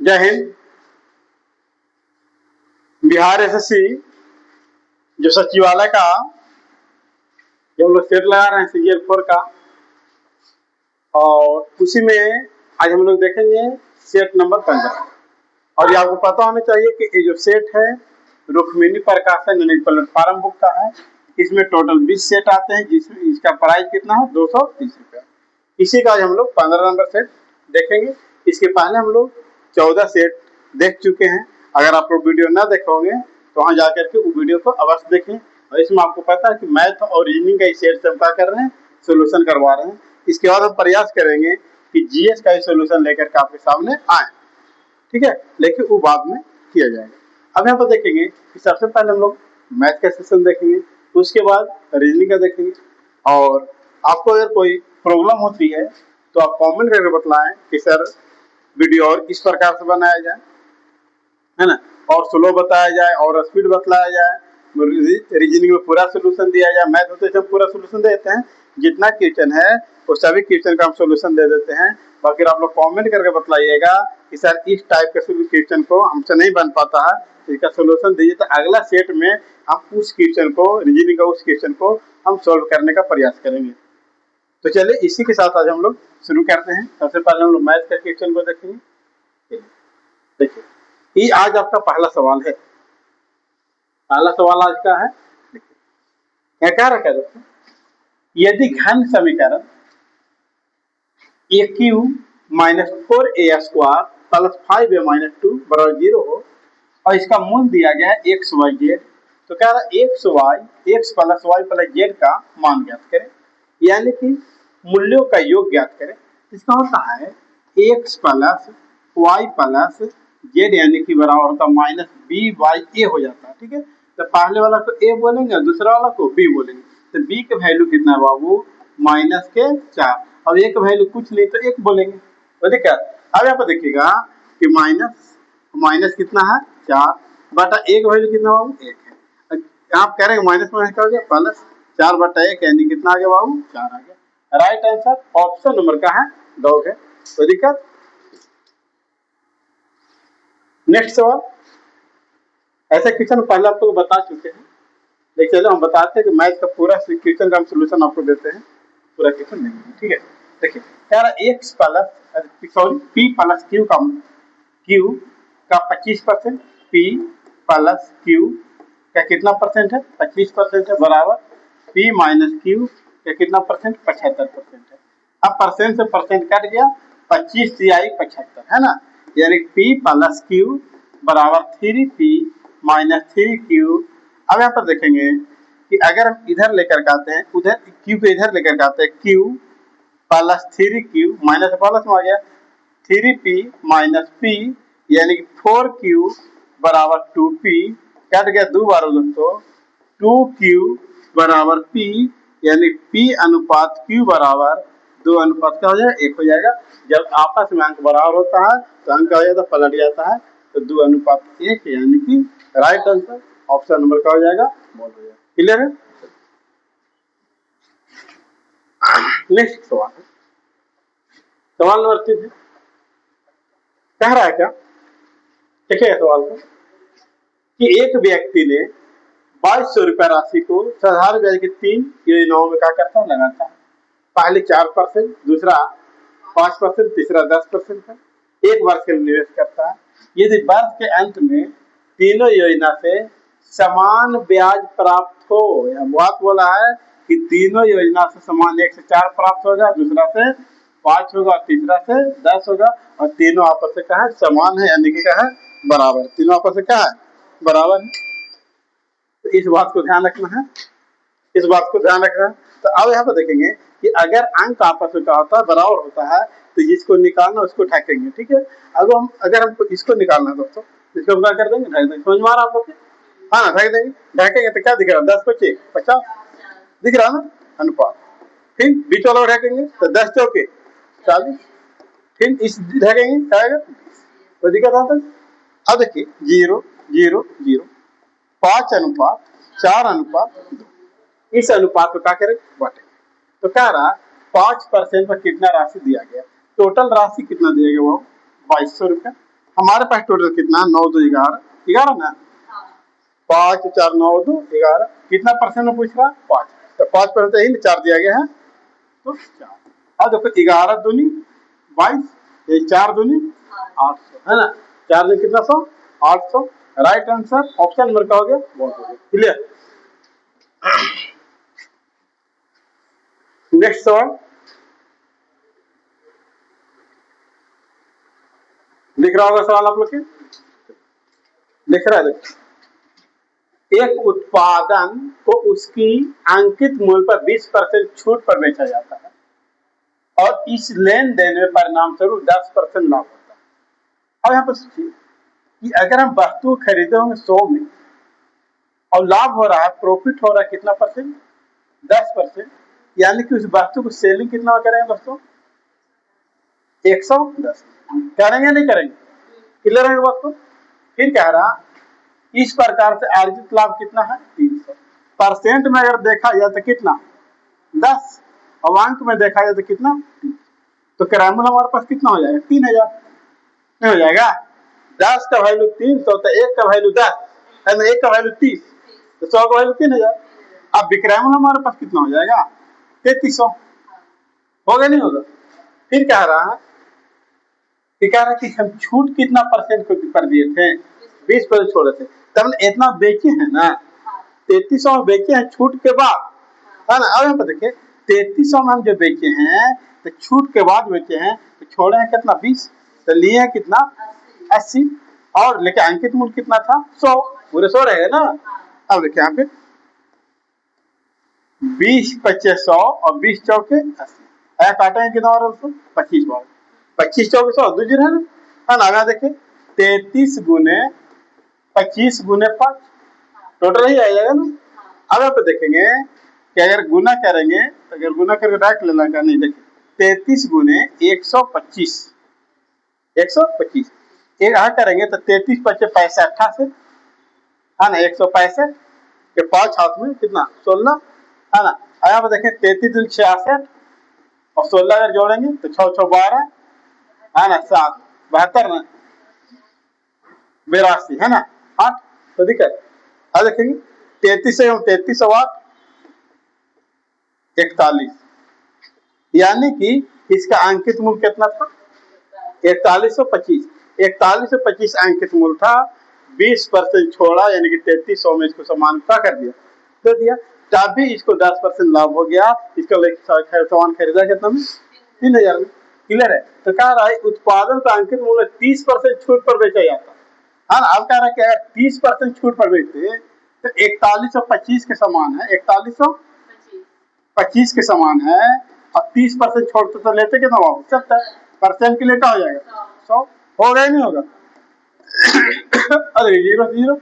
जय हिंद। बिहार एसएससी जो सचिवालय का जो हम लोग सेट लगा रहे हैं CGL4 का, और उसी में आज हम लोग देखेंगे सेट नंबर 15। और ये आपको पता होना चाहिए कि ये जो सेट है रुक्मिणी प्रकाशन यानी प्लेटफॉर्म बुक का है। इसमें टोटल 20 सेट आते हैं, जिसमें इसका प्राइस कितना है 230 रुपया। इसी का आज हम लोग 15 नंबर सेट देखेंगे। इसके पहले हम लोग 14 सेट देख चुके हैं। अगर आप लोग वीडियो ना देखोगे तो वहाँ जाकर के वो वीडियो को अवश्य देखें। और इसमें आपको पता है कि मैथ और रीजनिंग का सेट से हम क्या कर रहे हैं, सोल्यूशन करवा रहे हैं। इसके बाद हम प्रयास करेंगे कि जीएस का सोल्यूशन लेकर के आपके सामने आए, ठीक है, लेकिन वो बाद में किया जाएगा। अब यहाँ पर देखेंगे कि सबसे पहले हम लोग मैथ का सेशन देखेंगे, उसके बाद रीजनिंग का देखेंगे। और आपको अगर कोई प्रॉब्लम होती है तो आप कमेंट करके बतलाएं कि सर वीडियो और किस प्रकार से बनाया जाए, है ना, और स्लो बताया जाए और स्पीड बतलाया जाए, रीजनिंग में पूरा सोल्यूशन दिया जाए। मैथ होते हैं पूरा सोल्यूशन देते हैं, जितना क्वेश्चन है वो सभी क्वेश्चन का हम सोल्यूशन दे देते हैं। बाकी आप लोग कमेंट करके बतलाइएगा कि सर इस टाइप के क्वेश्चन को हमसे नहीं बन पाता है, इसका सोल्यूशन दीजिए, तो अगला सेट में हम उस क्वेश्चन को, रीजनिंग का उस क्वेश्चन को हम सोल्व करने का प्रयास करेंगे। तो चलिए इसी के साथ आज हम लोग शुरू करते हैं। सबसे पहले हम लोग मैथ का क्वेश्चन को देखेंगे। देखिए, ये आज आपका पहला सवाल है। पहला सवाल आज का है, क्या कह रखा है दोस्तों, यदि घन समीकरण AQ -4A² + 5A - 2 = 0 हो और इसका मूल दिया गया है XYZ, तो कह रहा है x + y + z का मान ज्ञात करें, यानी कि मूल्यों का योग ज्ञात करें। इसका होता है x + y + z, यानी कि बराबर होता है -b/a हो जाता है, ठीक है। तो पहले वाला को a बोलेंगे और दूसरा वाला को b बोलेंगे। तो b का वैल्यू कितना है बाबू, -4। अब a का वैल्यू कुछ नहीं तो 1 बोलेंगे, बोले क्या। अब यहाँ पर देखिएगा कि माइनस कितना है 4 बटा a का वैल्यू कितना बाबू 1 है। आप कह रहे हैं माइनस में क्या हो गया प्लस 4/1, यानी कितना आ गया बाबू 4 आ गया। राइट आंसर ऑप्शन नंबर का है डॉग है, कोई दिक्कत। नेक्स्ट सवाल, ऐसा क्वेश्चन पहले आपको बता चुके हैं, देखिए चलो हम बताते हैं कि मैथ का पूरा क्वेश्चन का हम सोल्यूशन आपको देते हैं, पूरा क्वेश्चन नहीं, ठीक है। देखिए कह रहा है P + Q का 25%, P + Q का कितना परसेंट है 25% है, बराबर P - Q का कितना परसेंट 75% है। अब परसेंट से परसेंट कट गया, 25 तिहाई 75 है ना, यानी P + Q बराबर 3P - 3Q। अब यहाँ पर देखेंगे कि अगर हम इधर लेकर के आते हैं, उधर Q को इधर लेकर के आते हैं, Q + 3Q माइनस प्लस में आ गया 3P - P, यानी कि 4Q बराबर 2P, कट गया 2 बार दोस्तों, 2Q बराबर P, यानी P अनुपात Q बराबर 2 अनुपात का हो जाएगा 1 हो जाएगा। जब आपस में अंक बराबर होता है तो अंक आ जाता है, पलट जाता है, तो 2 अनुपात 1, यानी कि राइट आंसर ऑप्शन नंबर का हो जाएगा, बोल हो जाएगा। क्लियर है। नेक्स्ट सवाल, सवाल नंबर 3 कह रहा है क्या, देखिए सवाल को, कि एक व्यक्ति ने 2200 रुपया राशि को साधारण ब्याज की 3 योजनाओं में क्या करता है, लगाता है। पहले 4%, दूसरा 5%, तीसरा 10% है, 1 वर्ष के लिए निवेश करता है। यदि वर्ष के अंत में तीनों योजना से समान ब्याज प्राप्त हो, यह बात बोला है कि तीनों योजना से समान, 1 से 4 प्राप्त होगा, दूसरा से 5 होगा, तीसरा से 10 होगा, और तीनों आपस में क्या है, समान है, यानी कि क्या है, बराबर। तीनों आपस में क्या है, बराबर है। तो इस बात को ध्यान रखना है, इस बात को ध्यान रखना है। तो अब यहाँ पर देखेंगे कि अगर अंक आपस में क्या होता है, बराबर होता है, तो जिसको निकालना उसको ढकेंगे, ठीक है। अगर हमको इसको निकालना है दोस्तों, इसको क्या कर देंगे, ढक देंगे। समझ में आ रहा है आपको, हाँ ढक देंगे। ढकेंगे तो क्या दिख रहा है, 10 × 5 = 50 दिख रहा है ना, अनुपात। फिर बीच वाला ढकेंगे तो 10 × 4 = 40, फिर इस ढकेंगे क्या आएगा, कोई दिक्कत आता है। अब देखिए 0 0 0, 5:4:2, इस अनुपात को क्या करें, बांटे। तो क्या रहा, 5% पर कितना राशि दिया गया, टोटल राशि कितना दिया गया वो 2200 रुपया, हमारे पास टोटल कितना 9 2 11 11 ना 5 4 9 2 11 कितना परसेंट में पूछ रहा 5 तो 5% यही 4 दिया गया है तो 4। अब देखो 11 दूनी 22 ये 4 दूनी 800 है ना 4 दूनी कितना 100 800 राइट आंसर ऑप्शन नंबर का हो गया बहुत हो गया क्लियर। नेक्स्ट सवाल दिख रहा होगा सवाल आप लोग के दिख रहा है देखो एक उत्पादन को उसकी अंकित मूल्य पर 20% छूट पर बेचा जाता है और इस लेन देन में परिणाम स्वरूप 10% लाभ होता है। अब यहाँ पर सोचिए कि अगर हम वस्तु खरीदे होंगे 100 में और लाभ हो रहा है प्रॉफिट हो रहा है कितना परसेंट 10%, यानी कि उस वस्तु को सेलिंग कितना करेंगे दोस्तों 110 करेंगे नहीं करेंगे क्लियर है बात को। फिर कह रहा इस प्रकार से अर्जित लाभ कितना है 300 परसेंट में अगर देखा जाए तो कितना 10 और अंक में देखा जाए तो कितना 300 तो क्रैमल हमारे पास कितना हो जाएगा 3000 नहीं हो जाएगा 10 का वैल्यू 300 तो 1 का वैल्यू 10 है ना 1 का वैल्यू 30 तो 100 का वैल्यू 3000। अब विक्रैमल हमारे पास कितना हो जाएगा 3300 होगा नहीं होगा। फिर कह रहा कि हम छूट कितना परसेंट कर दिए थे 20% छोड़े थे तब इतना बेचे हैं ना 3300 में बेचे हैं छूट के बाद है ना। अब यहाँ पर देखिए 3300 में हम जो बेचे हैं तो छूट के बाद बेचे हैं तो छोड़े हैं कितना 20 तो लिए हैं कितना 80 और लेकिन अंकित मूल्य कितना था 100 पूरे 100 रहेगा ना। अब देखिए यहाँ पे 20 25 100 और 20 चौके 80 काटेंगे कितना और 25 बार 25 चौके 100 दूसरी है ना आगे देखिए 33 गुने 25 गुने 5 टोटल ही आ जाएगा ना। अब आप देखेंगे कि अगर गुना करेंगे तो अगर गुना करके डायरेक्ट लेना का नहीं देखिए 33 गुने 125 एक आ करेंगे तो 33 25 65 88 है ना 165 के 5 हाथ में कितना 16 है ना। यहाँ पर देखें 33 दूनी 66 और 16 अगर जोड़ेंगे तो 6 6 12 है ना 7 72 ना 82 है ना 8 तो दिक्कत। अब देखेंगे 33 से 33 8 41 यानी कि इसका अंकित मूल्य कितना था 4125 4125 अंकित मूल्य था 20% छोड़ा यानी कि 3300 में इसको समानता कर दिया दे दिया तभी इसको 10% लाभ हो गया। इसका सामान खरीदा कितना में 3000 में क्लियर है। तो कह रहा है उत्पादन का अंकित मूल्य 30% छूट पर बेचा जाता है ना। अब कह रहा है कि 30% छूट पर बेचते तो 4125 के समान है 4125 के समान है और 30% छोड़ते तो लेते कितना वापस 70 परसेंट के लिए क्या हो जाएगा 100 होगा ही नहीं होगा। अरे 0 0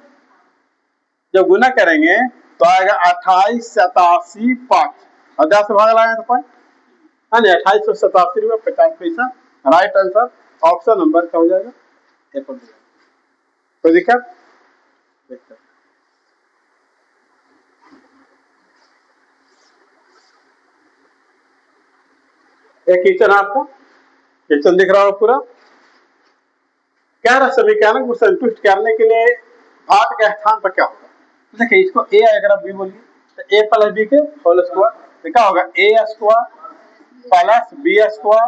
जब गुना करेंगे तो आएगा 28 87 5 और 10 से भाग लाएंगे तो 5 है ना 2887 रुपये 50 पैसा राइट आंसर ऑप्शन नंबर क्या हो जाएगा तो दिक्कत एक क्वेश्चन आपको क्वेश्चन दिख रहा हो पूरा क्या रहा समीकरण को संतुष्ट करने के लिए घात के स्थान पर क्या होगा। देखिए इसको ए अगर आप बी बोलिए तो ए प्लस बी के होल स्क्वायर तो क्या होगा A square plus B square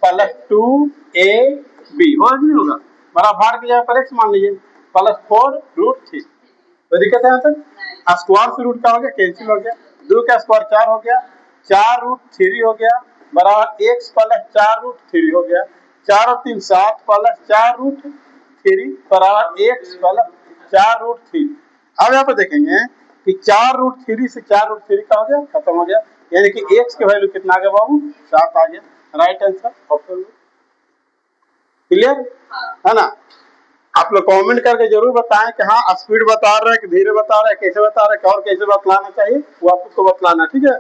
plus 2ab होगा नहीं होगा बड़ा भार की जगह पर x मान लीजिए प्लस 4√3 तो दिक्कत है यहाँ तक स्क्वायर से रूट का हो गया कैंसिल हो गया 2 का स्क्वायर 4 हो गया 4√3 हो गया बराबर x प्लस 4√3 हो गया 4 और 3 7 प्लस 4√3 बराबर x प्लस 4√3। अब यहाँ पर देखेंगे कि 4√3 से 4√3 का हो गया खत्म हो गया यानी कि x के वैल्यू कितना आ गया बाबू 7 आ गया राइट आंसर ऑप्शन क्लियर है ना। आप लोग कमेंट करके जरूर बताएं कि हाँ स्पीड बता रहे हैं कि धीरे बता रहे हैं कैसे बता रहे हैं और कैसे बतलाना चाहिए वो आपको बतलाना ठीक है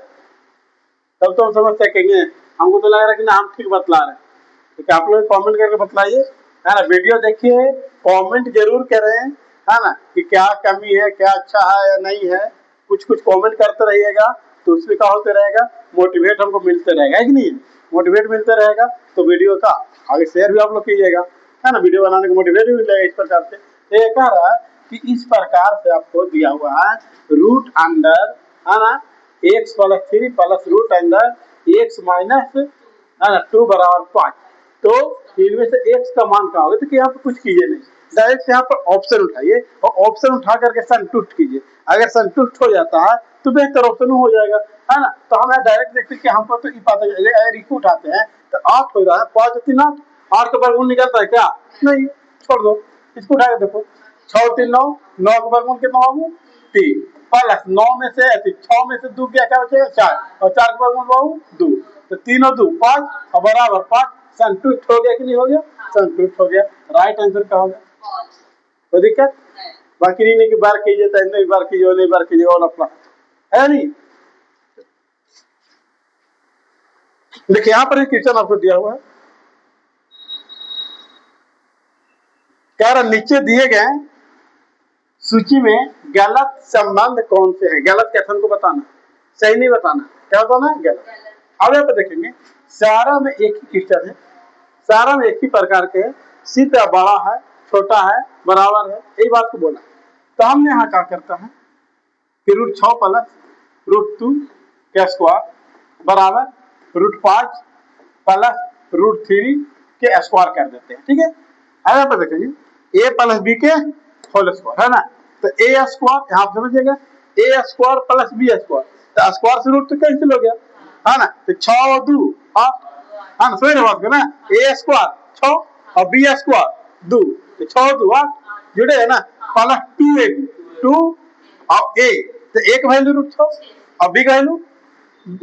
तब तो हम समझ सकेंगे। हमको तो लग रहा है कि ना हम ठीक बतला रहे हैं ठीक है। आप लोग कमेंट करके बतलाइए है ना वीडियो देखिए कमेंट जरूर करें है ना कि क्या कमी है क्या अच्छा है या नहीं है कुछ कमेंट करते रहिएगा तो उसमें क्या होते रहेगा मोटिवेट हमको मिलते रहेगा है कि नहीं मोटिवेट मिलते रहेगा तो वीडियो का आगे शेयर भी आप लोग कीजिएगा है ना, वीडियो बनाने को मोटिवेट भी मिलेगा इस प्रकार से। तो ये कह रहा है कि इस प्रकार से आपको दिया हुआ है रूट अंडर, है ना, x plus 3 plus root under x minus, है ना, 2 बराबर 5। तो इनमें से x का मान क्या होगा, तो यहाँ पे कुछ कीजिए नहीं, डायरेक्ट यहाँ पर ऑप्शन उठाइए और ऑप्शन उठा करके संतुष्ट कीजिए। अगर संतुष्ट हो जाता है तो बेहतर ऑप्शन हो जाएगा, है ना। तो हम डायरेक्ट देखते हैं कि हमको तो ये पता चलेगा, अगर इसको उठाते हैं तो 8 हो रहा है, 5 और 3 8, 8 का वर्गमूल निकलता है क्या, नहीं, छोड़ दो, इसको उठा के देखो, 6 3 9, 9 का वर्गमूल कितना बाबू 3, प्लस 9 में से 6 में से 2 क्या क्या बचेगा 4, और 4 का वर्गमूल बाबू 2, तो 3 और 2 5 और बराबर 5। संतुष्ट हो गया कि नहीं हो गया, संतुष्ट हो गया। राइट आंसर क्या होगा, कोई दिक्कत बाकी नहीं कि बार कीजिए तो नहीं बार कीजिए नहीं बार कीजिए और अपना, है नहीं। देखिए यहाँ पर क्वेश्चन आपको दिया हुआ है, कह रहा नीचे दिए गए सूची में गलत संबंध कौन से हैं, गलत कथन को बताना, सही नहीं बताना, क्या बताना है, गलत। अब यहाँ पर देखेंगे सारा में एक ही क्वेश्चन है, सारा में एक ही प्रकार के है, सिर्फ बड़ा है छोटा है बराबर है, यही बात को बोला। तो हमने यहाँ क्या करता है कि रूट 6 प्लस रूट 2 का स्क्वायर बराबर रूट 5 प्लस रूट 3 के स्क्वायर कर देते हैं, ठीक है। यहाँ पर देखेंगे a प्लस बी के होल स्क्वायर, है ना, तो ए स्क्वायर यहाँ समझिएगा, ए स्क्वायर प्लस बी स्क्वायर, तो स्क्वायर से रूट तो कैंसिल हो गया, है ना, तो 6 और 2 8, है ना, सही बात है ना, ए स्क्वायर 6 और बी स्क्वायर 2, तो 6 और 2 8 जुड़े है ना, प्लस 2ab 2 और a, तो a का वैल्यू रूट 6 और b का वैल्यू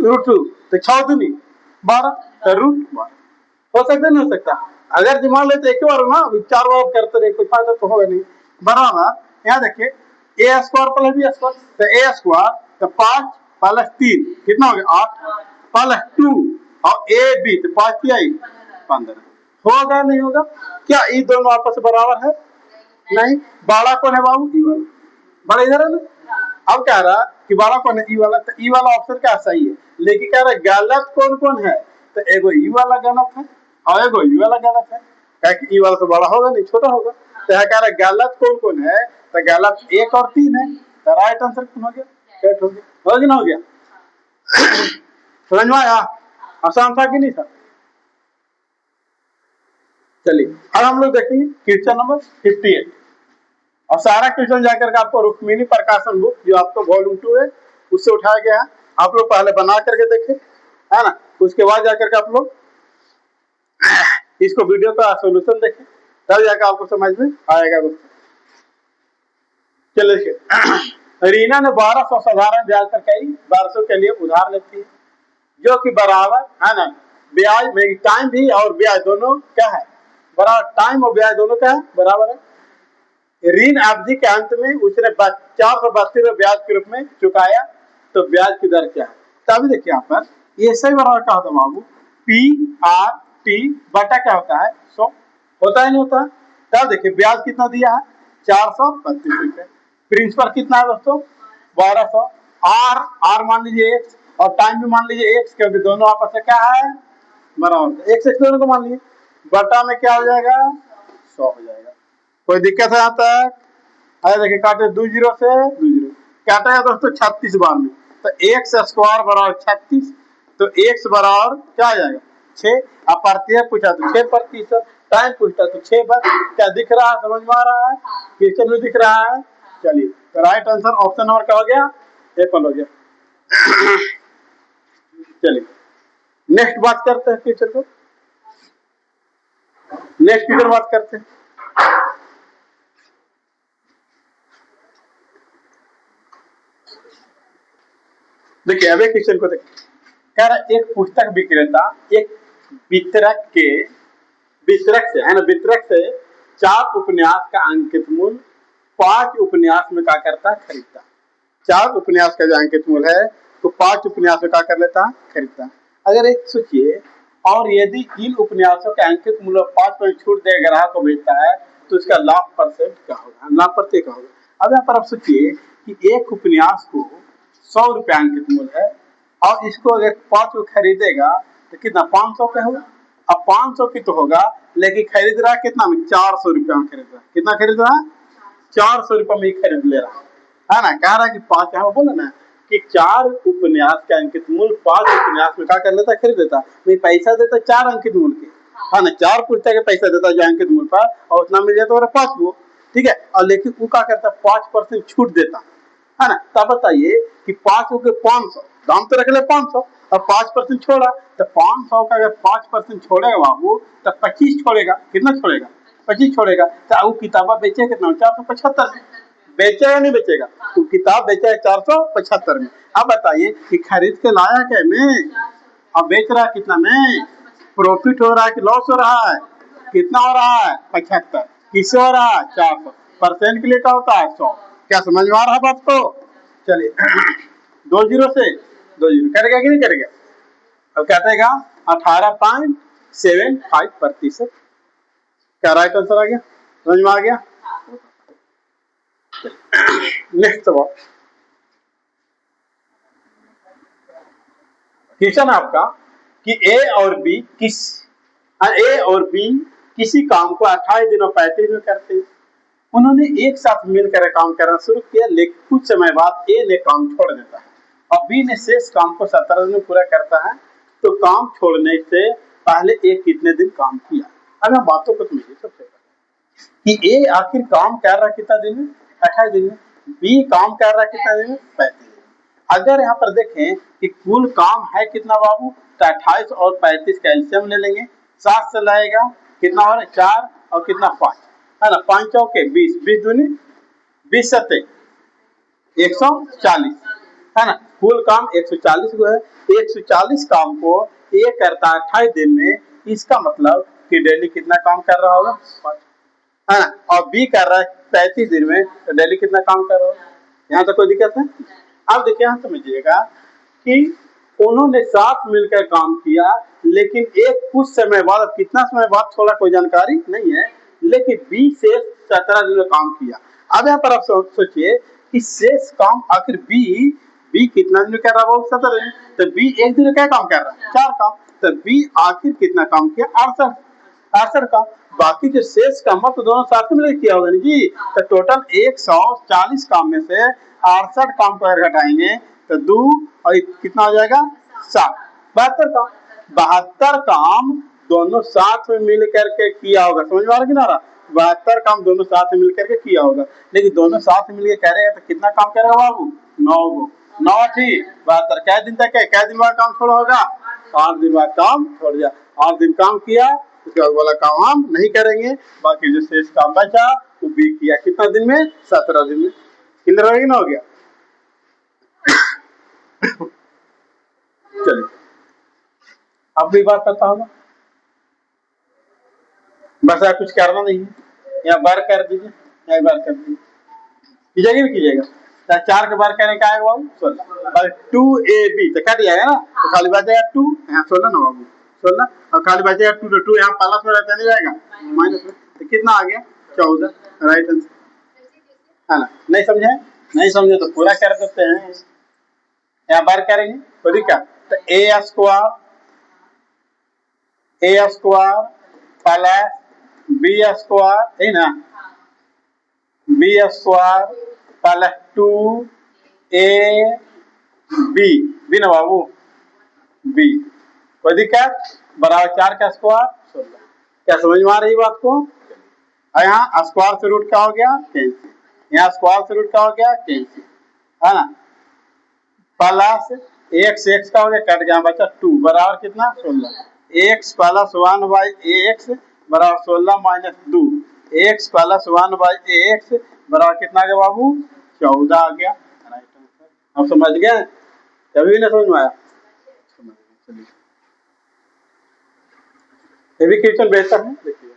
रूट 2, तो 6 दूनी 12, तो रूट 12 हो सकता नहीं हो सकता। अगर जी मान लेते एक बार ना 4 बार करते रहे कोई फायदा तो होगा नहीं, बराबर। यहाँ देखिए ए स्क्वायर प्लस बी स्क्वायर, तो ए स्क्वायर तो 5 प्लस 3 कितना हो गया 8 प्लस 2 और ए बी तो 5 की आई 15, होगा नहीं होगा, क्या ये दोनों आपस में बराबर है, नहीं। बड़ा कौन है बाबू, ई वाला, बड़ा इधर है ना। अब कह रहा कि बड़ा कौन है, ई वाला, तो ई वाला ऑप्शन क्या सही है, लेकिन कह रहा गलत कौन कौन है, तो एगो ई वाला गलत है और एगो ई वाला गलत है, क्या कि ई वाला तो बड़ा होगा नहीं छोटा होगा। तो यहाँ कह रहा गलत कौन कौन है, तो गलत 1 और 3 है, तो राइट आंसर कौन हो गया, करेक्ट हो गया, हो गया ना, हो गया। समझ में आया, आसान था कि नहीं था। चलिए अब हम लोग देखेंगे क्वेश्चन नंबर 58, और सारा क्वेश्चन जाकर के आपको रुक्मिणी प्रकाशन बुक जो आपको वॉल्यूम 2 है उससे उठाया गया है, आप लोग पहले बना करके देखें, है ना, उसके बाद जाकर के आप लोग इसको वीडियो का सोल्यूशन देखें, तब जाकर आपको समझ में आएगा दोस्तों। चलिए रीना ने 1200 साधारण ब्याज पर कई 1200 के लिए उधार लेती है, जो कि बराबर है ना, ब्याज में टाइम भी और ब्याज दोनों क्या है बराबर, टाइम और ब्याज दोनों क्या है बराबर है। ऋण अवधि के अंत में उसने 432 ब्याज के रूप में चुकाया, तो ब्याज की दर क्या है। तभी देखिए यहाँ पर ये सही बराबर क्या होता है बाबू, पी आर टी बटा क्या होता है 100, होता है नहीं होता। तब देखिए ब्याज कितना दिया है 432 रुपए, प्रिंसिपल कितना है दोस्तों 1200, आर आर मान लीजिए एक्स और टाइम भी मान लीजिए एक्स, क्योंकि दोनों आपस में क्या है बराबर, एक्स एक्स दोनों को मान लीजिए, बटा में क्या हो जाएगा 100 हो जाएगा। कोई दिक्कत है यहाँ तक, अरे देखिए काटे 2 जीरो से 2 जीरो काटेगा दोस्तों 36 बार में, तो एक्स स्क्वायर बराबर 36, तो एक्स बराबर क्या आ जाएगा 6, अब प्रतिशत पूछा तो 6%, टाइम पूछता तो 6 बार, क्या दिख रहा है समझ में आ रहा है, क्वेश्चन में दिख रहा है। चलिए तो राइट आंसर ऑप्शन नंबर क्या हो गया, एप्पल हो गया। चलिए नेक्स्ट बात करते हैं क्वेश्चन को, नेक्स्ट क्वेश्चन बात करते हैं। देखिए अब एक क्वेश्चन को देखिए, कह रहा एक पुस्तक विक्रेता एक वितरक से है ना, वितरक से 4 उपन्यास का अंकित मूल्य 5 उपन्यास में क्या करता है खरीदता, 4 उपन्यास का जो अंकित मूल्य है तो 5 उपन्यास में क्या कर लेता है खरीदता। अगर एक सोचिए, और यदि इन उपन्यासों के अंकित मूल्य 5% छूट दे ग्राहक को बेचता है तो उसका लाभ परसेंट क्या होगा, लाभ प्रति क्या होगा। अब यहाँ पर आप सोचिए कि एक उपन्यास को 100 रुपया अंकित मूल्य है और इसको अगर 5 को खरीदेगा तो कितना 500 का होगा, अब 500 की तो होगा, लेकिन खरीद रहा है कितना में, 400 रुपया में खरीद रहा है। कितना खरीद रहा है, 400 रुपया में खरीद ले रहा है ना। कह रहा है कि 5, यहाँ बोला ना कि 4 उपन्यास का अंकित मूल्य 5 उपन्यास में क्या कर लेता, खरीद लेता। मैं पैसा देता 4 अंकित मूल्य के, है ना, 4 पुस्तक के पैसा देता जो अंकित मूल्य पर, और उतना मिल जाता है 5 वो, ठीक है। और लेकिन वो क्या करता, 5% छूट देता, है ना। तब बताइए कि 5 के 500 दाम तो रख ले 500, और 5% छोड़ा, तो 500 का अगर 5% छोड़ेगा बाबू, तो 25 छोड़ेगा। कितना छोड़ेगा, 25 छोड़ेगा। तो वो किताबा बेचे कितना, 475 में बेचेगा, नहीं बेचेगा, तो किताब बेचा है 475 में। अब बताइए कि खरीद के लाया क्या में, अब बेच रहा है कितना में, प्रॉफिट हो रहा है कि लॉस हो रहा है, कितना हो रहा है, 75। किससे हो रहा है, 400। परसेंट के लिए क्या होता है, 100। क्या समझ में आ रहा है बात को, चलिए 2 जीरो से 2 जीरो करेगा कि नहीं करेगा। अब क्या रहेगा, 18.75%। क्या राइट आंसर आ गया, समझ में आ गया। नेक्स्ट सवाल, क्वेश्चन आपका कि ए और बी किसी काम को 28 दिन और 35 दिन करते हैं। उन्होंने एक साथ मिलकर काम करना शुरू किया, लेकिन कुछ समय बाद ए ने काम छोड़ देता है और बी ने शेष काम को 17 दिन में पूरा करता है। तो काम छोड़ने से पहले ए कितने दिन काम किया। अब हम बातों को समझिए। सबसे पहले कि ए आखिर काम कर रहा कितना दिन में, 28 दिन में। बी काम कर रहा कितना दिन में, 35 दिन। अगर यहाँ पर देखें कि कुल काम है कितना बाबू, तो 28 और 35 का एलसीएम ले लेंगे, 7 से लाएगा, कितना हो रहा है 4 और कितना 5, है ना, 5 चौके 20, 20 दूनी 20 सत्ते 140, है ना। कुल काम 140 को है, 140 काम को ये करता है 28 दिन में। इसका मतलब कि डेली कितना काम कर रहा होगा, 5, है ना। और बी कर रहा है 35 दिन में, तो डेली कितना काम कर रहा होगा। यहाँ तक कोई दिक्कत है। अब देखिए यहाँ समझिएगा कि उन्होंने साथ मिलकर काम किया, लेकिन एक कुछ समय बाद, कितना समय बाद थोड़ा कोई जानकारी नहीं है, लेकिन बी से 17 दिन में काम किया। अब यहाँ पर आप सोचिए कि शेष काम आखिर बी कितना दिन में कर रहा है, 17 दिन। तो बी एक दिन में क्या काम कर रहा है, 4 काम। तो बी आखिर कितना काम किया, 68 काम। बाकी जो शेष काम तो दोनों साथ में किया होगा नहीं जी। तो टोटल 140 काम में से 68 काम को अगर घटाएंगे तो 2 और कितना हो जाएगा, 7, 72 काम। 72 काम दोनों साथ में मिल करके किया होगा। समझ में आ रहा कि ना रहा, 72 काम दोनों साथ में मिल करके किया होगा। लेकिन दोनों साथ में मिलकर करेगा तो कितना काम करेगा बाबू, 9 ठीक 72। कै दिन तक है, कै दिन बाद काम छोड़ा होगा, 8 दिन बाद काम छोड़ दिया। 8 दिन काम किया, उसके बाद वाला काम हम नहीं करेंगे। बाकी जो शेष काम बचा वो बी किया, कितना दिन में, 17 दिन में। क्लियर हो गया ना, हो गया। चलिए अब भी बात करता होगा, बस आप कुछ करना नहीं है, यहाँ बार कर दीजिए, यहाँ बार कर दीजिए, कीजिएगा नहीं कीजिएगा। 4 के बार करने का आएगा बाबू 16 और 2ab तो कट जाएगा ना, तो खाली बच जाएगा 2, यहाँ 16 ना बाबू 16, और खाली बच जाएगा 2, तो 2 यहाँ प्लस में रहता नहीं जाएगा माइनस में, तो कितना आ गया 14। राइट आंसर, है ना। नहीं समझे, नहीं समझे तो पूरा कर देते हैं, यहाँ बार करेंगे तो दिक्कत। तो ए स्क्वायर प्लस बी स्क्वायर है ना, B square plus 2ab B ना बाबू, बी कोई दिक्कत, बराबर 4 का स्क्वायर 16। क्या समझ में आ रही बात को। यहाँ स्क्वायर से रूट का हो गया कैंसिल, यहाँ स्क्वायर से रूट का हो गया कैंसिल, है ना। प्लस x का हो गया, कट गया बचा 2, बराबर कितना 16। x प्लस 1 बाई ax बराबर 16 minus 2, x plus 1 by ax बराबर कितना आ गया बाबू, 14 आ गया। Right answer. अब समझ गए, कभी नहीं समझ में आया, चलिए ये भी क्वेश्चन बेहतर है, देखिए।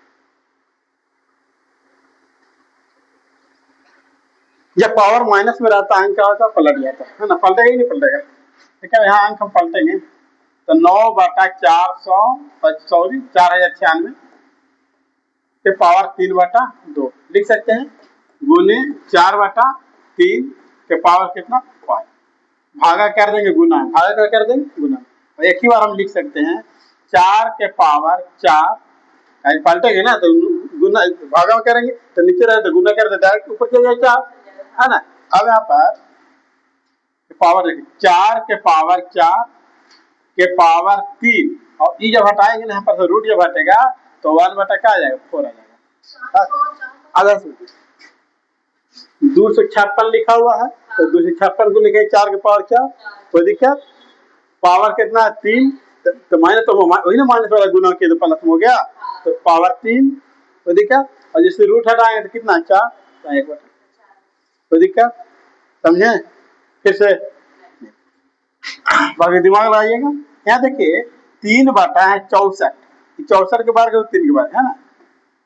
जब पावर माइनस में रहता है अंक क्या होता है, पलट जाता है ना, पलटेगा ही नहीं पलटेगा। ठीक है, यहाँ अंक हम पलटेंगे तो 9/400 सॉरी 4096 के पावर 3/2 लिख सकते हैं, गुने 4/3 के पावर कितना 5, भागा कर देंगे गुना, भागा कर देंगे गुना। और एक ही बार हम लिख सकते हैं 4 के पावर 4, पलटेगी ना तो गुना भागा में करेंगे तो नीचे रहे तो गुना करें तो डायरेक्ट ऊपर चले जाए 4, है ना। अब यहाँ पर पावर देखिए 4 के पावर 4 के पावर 3, और ई जब हटाएंगे ना यहाँ पर तो रूट जब हटेगा तो 1 बटा क्या आ जाएगा 4 आ जाएगा। आधा 256 लिखा हुआ है तो 256 को लिखे 4 के पावर 4, कोई दिक्कत। पावर कितना 3 तो माइनस तो वही ना, माइनस वाला गुना किया तो प्लस हो गया तो पावर 3, कोई दिक्कत। और जिससे रूट हटाएंगे तो कितना 4, तो 1 बटा, कोई दिक्कत, समझे। फिर से बाकी दिमाग लगाइएगा। यहाँ देखिए 3 बटा है 64, 64 के बार 3 के बार है ना,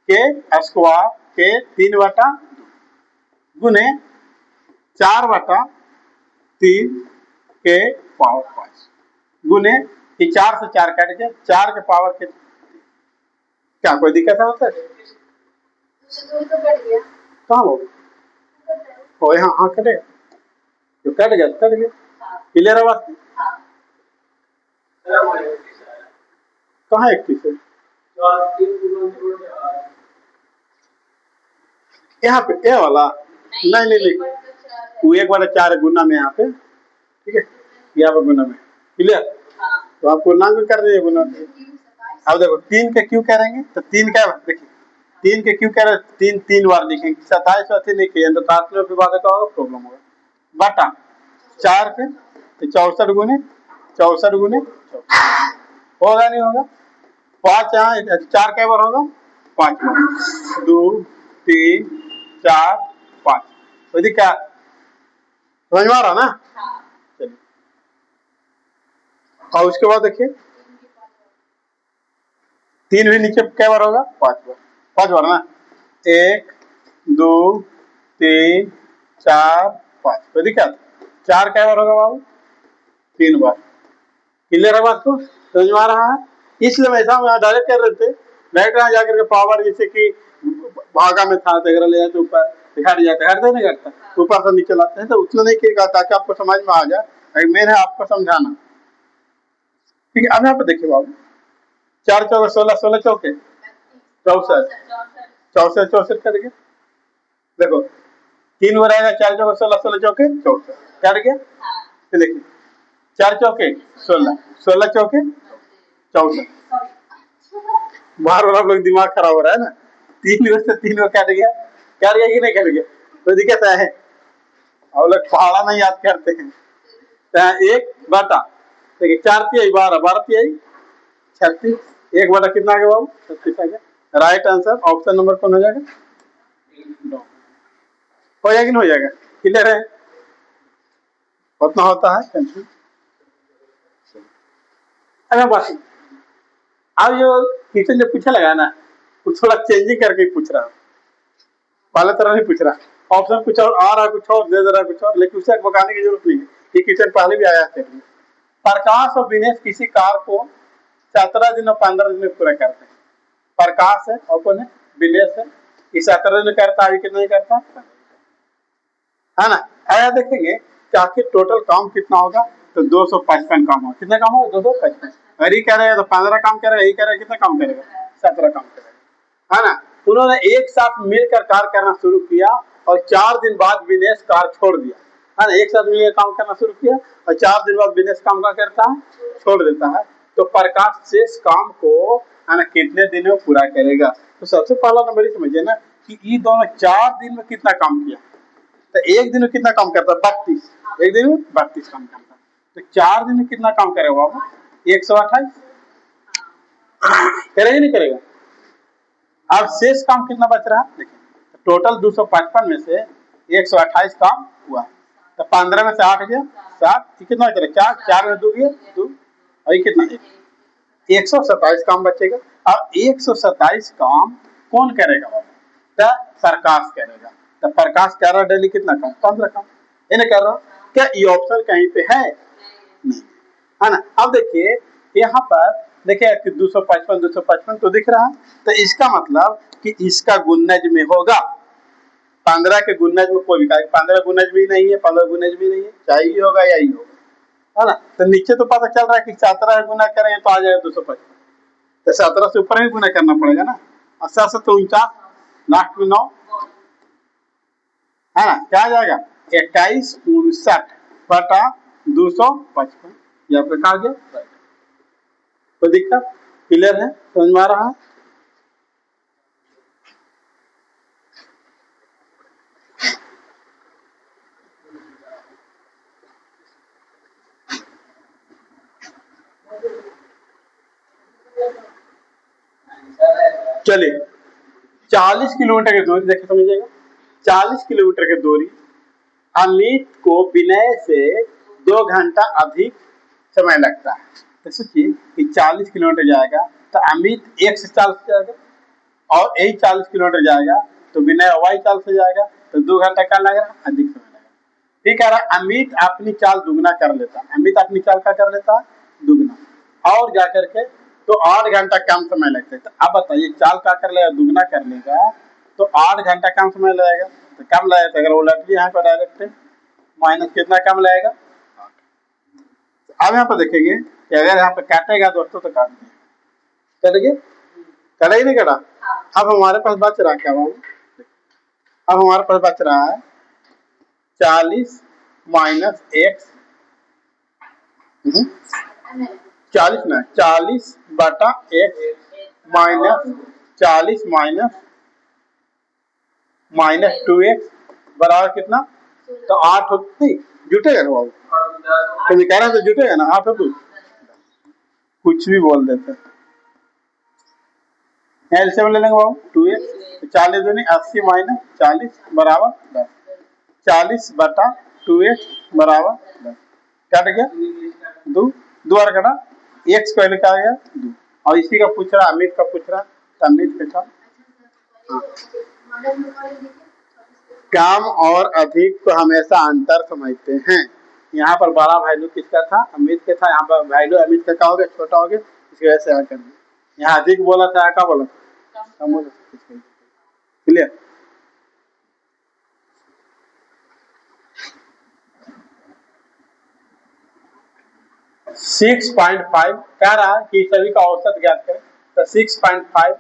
के स्क्वायर के 3 बटा गुने 4 बटा 3 के पावर 5 गुने 4 से 4 कट गया, 4 के पावर के, क्या कोई दिक्कत है मतलब कहाँ हो यहाँ, हाँ कटेगा तो कट गया तो कट गया, क्लियर है बात। कहाँ एक पीस है यहाँ पे ए वाला, नहीं वो 1 बटा 4 गुना में यहाँ पे, ठीक है, यहाँ पे गुना में, क्लियर। तो आपको नाम भी कर दीजिए गुना। अब देखो 3 के क्यों करेंगे तो 3 का देखिए 3 के क्यों कह रहे 3 बार लिखेंगे, 27 और नहीं किए तो तात्पर्य विवाद का होगा, प्रॉब्लम होगा। बटा 4 पे तो 64 गुने 64 गुने होगा नहीं होगा, 5 यहाँ 4 कै बार होगा 5 बार, 2 3 4 5, तो क्या समझ में आ रहा ना। चलिए और उसके बाद देखिए 3 भी नीचे कै बार होगा 5 बार ना, 1 2 3 4 5, तो दिक्कत 4 कै बार होगा बाबू 3 बार, क्लियर है बात को, समझ में आ रहा है। इसलिए मैं ऐसा डायरेक्ट कर रहे थे, डायरेक्ट यहाँ जाकर के पावर जैसे कि भागा में था तो ले जाते ऊपर हट जाता, हटता नहीं हटता, ऊपर से नीचे लाते हैं तो उतना नहीं किएगा ताकि आपको समझ में आ जाए, मेन है आपको समझाना, ठीक है। अब यहाँ पे देखिए बाबू 4 चौके 16, 16 चौके 64, 64 64 कट गया, देखो 3 हो रहेगा 4 चौके 16, 16 चौके 64 कट गया, फिर देखिए 4 चौके 16, 16 चौके 64, बार बार आप लोग दिमाग खराब हो रहा है ना, 3 से 3 कट गया कि नहीं कट गया, कोई दिक्कत है। और लोग पहाड़ा नहीं याद करते हैं, तो 1 बटा देखिए 4 तिहाई 12, 12 तिहाई 36, 1 बटा कितना आ गया बाबू 36 आ गया। राइट आंसर ऑप्शन नंबर कौन हो जाएगा, हो जाएगा नहीं हो जाएगा, क्लियर है, उतना होता है टेंशन। अरे बस अब जो क्वेश्चन जो पूछा लगा ना कुछ थोड़ा चेंजिंग करके पूछ रहा, पहले तरह नहीं पूछ रहा, ऑप्शन कुछ और आ रहा, कुछ और दे दे रहा, कुछ और, लेकिन उसे बताने की जरूरत नहीं है, ये क्वेश्चन पहले भी आया था। प्रकाश और विनेश किसी कार को 17 दिन और 15 दिन में पूरा करते हैं, प्रकाश है और कौन है विनेश है, इस 17 दिन करता है, कितना करता है ना। आया देखेंगे कि आखिर टोटल काम कितना होगा, तो 255 काम होगा, कितना काम होगा 255, अरे करेगा तो 15 काम करेगा, यही करेगा कितना काम करेगा 17 काम करेगा, है ना। उन्होंने एक साथ मिलकर कार्य करना शुरू किया और 4 दिन बाद विनेश कार छोड़ दिया, है ना, एक साथ मिलकर काम करना शुरू किया और 4 दिन बाद विनेश काम क्या करता है छोड़ देता है, तो प्रकाश शेष काम को है ना कितने दिन में पूरा करेगा। तो सबसे पहला नंबर ये समझिए ना कि ये दोनों 4 दिन में कितना काम किया, तो एक दिन में कितना काम करता है 32, एक दिन में 32 काम करता है, तो 4 दिन में कितना काम करेगा बाबू 128, करेगा नहीं करेगा। अब शेष काम कितना बच रहा है देखिए, टोटल 255 में से 128 काम हुआ, तो 15 में से 8 गया 7, कितना करेगा 4, 4 में 2 गया 2, और कितना 127 काम बचेगा। अब 127 काम कौन करेगा बाबू, तो प्रकाश करेगा, तो प्रकाश कर रहा डेली कितना काम 15 काम, ये नहीं कर रहा, क्या ये ऑप्शन कहीं पे है नहीं, है ना। अब देखिए यहाँ पर देखिए कि 255 तो दिख रहा है, तो इसका मतलब कि इसका गुन्नज में होगा 15 के गुन्नज में कोई भी 15 गुन्नज भी नहीं है, 15 गुन्नज भी नहीं है, चाहे होगा या ही होगा, है ना। तो नीचे तो पता चल रहा है कि 17 गुना करें तो आ जाएगा 255, तो 17 से ऊपर ही गुना करना पड़ेगा ना। 80 से 49, लास्ट में 9 है ना, क्या आ जाएगा 2159 बटा 255। ये आपका कहा गया। कोई दिक्कत? क्लियर है? समझ में आ रहा है? चलिए 40 किलोमीटर की दूरी देखिए, समझिएगा 40 किलोमीटर की दूरी अमित को विनय से 2 घंटा अधिक समय लगता है। तो सोचिए कि 40 किलोमीटर जाएगा तो अमित 1 से 40 जाएगा और यही 40 किलोमीटर जाएगा तो विनय वाई चाल से जाएगा, तो 2 घंटा क्या लग रहा है? अधिक समय लगेगा। ठीक है, अमित अपनी चाल दुगना कर लेता है। अमित अपनी चाल क्या कर लेता है? दुगना। और जाकर के तो 8 घंटा कम समय लगता है। तो अब बताइए चाल क्या कर लेगा? दुगना कर लेगा तो 8 घंटा कम समय लगेगा। तो कम लगेगा तो अगर उलट भी यहाँ पर डायरेक्ट माइनस कितना कम लगेगा? अब यहाँ पर देखेंगे कि अगर यहाँ पे काटेगा दोस्तों तो काट दिया, कटेगी कटा ही नहीं कटा। अब हमारे पास बच रहा क्या बाबू? अब हमारे पास बच रहा है 40 माइनस एक्स, 40 ना 40 बटा एक्स माइनस 40 माइनस 2x बराबर कितना? तो 8 होती जुटेगा ना बाबू? तो कह रहा है तो जुटेगा ना 8 होती। कुछ भी बोल देते हैं। एलसीएम ले लेंगे बाबू 2x, 40 दूनी 80 माइनस 40 बराबर 10, 40 बटा 2x बराबर 10। कट गया 2 और कटा, x को वैल्यू क्या आ गया 2। और इसी का पूछ रहा, अमित का पूछ रहा, तो अमित के साथ कम और अधिक को हमेशा अंतर समझते हैं। यहाँ पर बड़ा वैल्यू किसका था? अमित के था। यहाँ पर वैल्यू अमित का क्या हो गया? छोटा हो गया, इसकी वजह से यहाँ कर दिया। यहाँ अधिक बोला था, क्या बोला था? कम बोला था। क्लियर? सिक्स 6.5 कह रहा है कि सभी का औसत ज्ञात करें। तो 6.5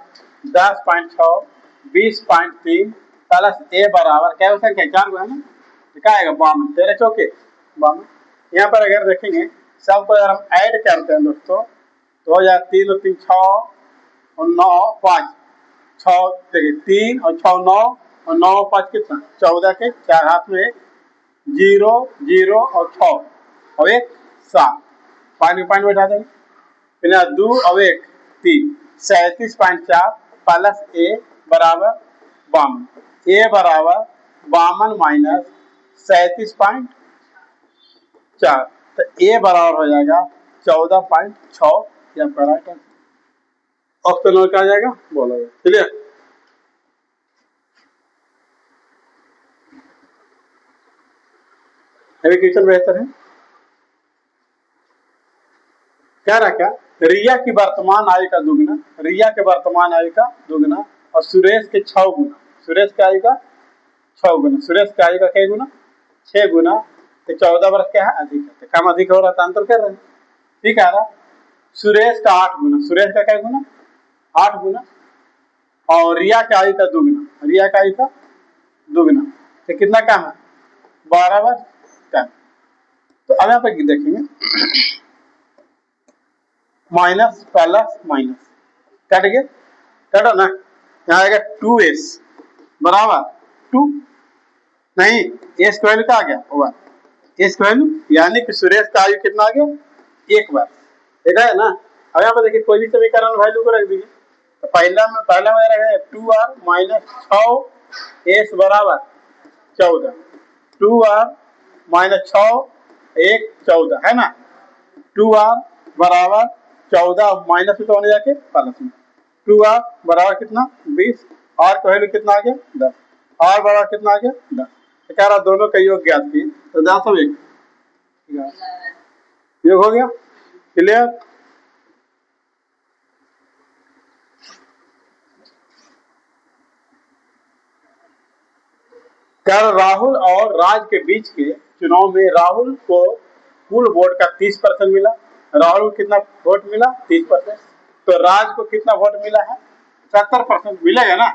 10.6 20.3 प्लस ए बराबर क्या हो सकता? 4 गो है ना, क्या आएगा? 52। 13 चौके 52। यहाँ पर अगर देखेंगे सबको अगर हम ऐड करते हैं दोस्तों तो हो जाए 3 और 3 6 और 9 5 6 देखिए 3 और 6 9 और 9 5 कितना? 14 के 4 हाथ में 0 0 और 6 और 1 7 5 पॉइंट बैठा देंगे। फिर 2 और 1 3 37.4 प्लस ए बराबर 52। ए बराबर 52 माइनस 37.4, तो ए बराबर हो जाएगा 14.6। या राइट ऑप्शन और क्या आ जाएगा? बोला जाए। क्लियर? अभी क्वेश्चन बेहतर है। कह रहा क्या? रिया की वर्तमान आयु का दुगना, रिया के वर्तमान आयु का दुगना और सुरेश के 6 गुना। सुरेश की आयु का 6 गुना, सुरेश की आयु का क्या गुना? 6 गुना। तो 14 वर्ष क्या है? अधिक है। तो कम अधिक हो रहा था, अंतर कर रहे हैं। ठीक है रहा। सुरेश का 8 गुना, सुरेश का क्या गुना? 8 गुना। और रिया की आयु का दुगना, रिया की आयु का दुगना। तो कितना कम है? 12 वर्ष कम। तो अब यहाँ पर देखेंगे माइनस प्लस माइनस कट गया, कटो ना। यहाँ आएगा 2s बराबर 2 नहीं, एस की वैल्यू क्या आ गया? ओवर एस की वैल्यू, यानी कि सुरेश का आयु कितना आ गया? 1 बार। देखा है ना? अब यहाँ पर देखिए कोई भी समीकरण वैल्यू को रख दीजिए। तो पहला में रहेगा 2r माइनस 6 एस बराबर 14, 2r माइनस 6 1 14 है ना। 2r बराबर 14 माइनस में तो होने जाके प्लस में 2r बराबर कितना? 20। r का वैल्यू कितना आ गया? 10। r बराबर कितना आ गया? 10। तो कह रहा दोनों का योग ज्ञात किए तो 10 और 1 योग हो गया। क्लियर? कर राहुल और राज के बीच के चुनाव में राहुल को कुल वोट का 30% मिला। राहुल को कितना वोट मिला? 30%। तो राज को कितना वोट मिला है? 70% मिलेगा ना।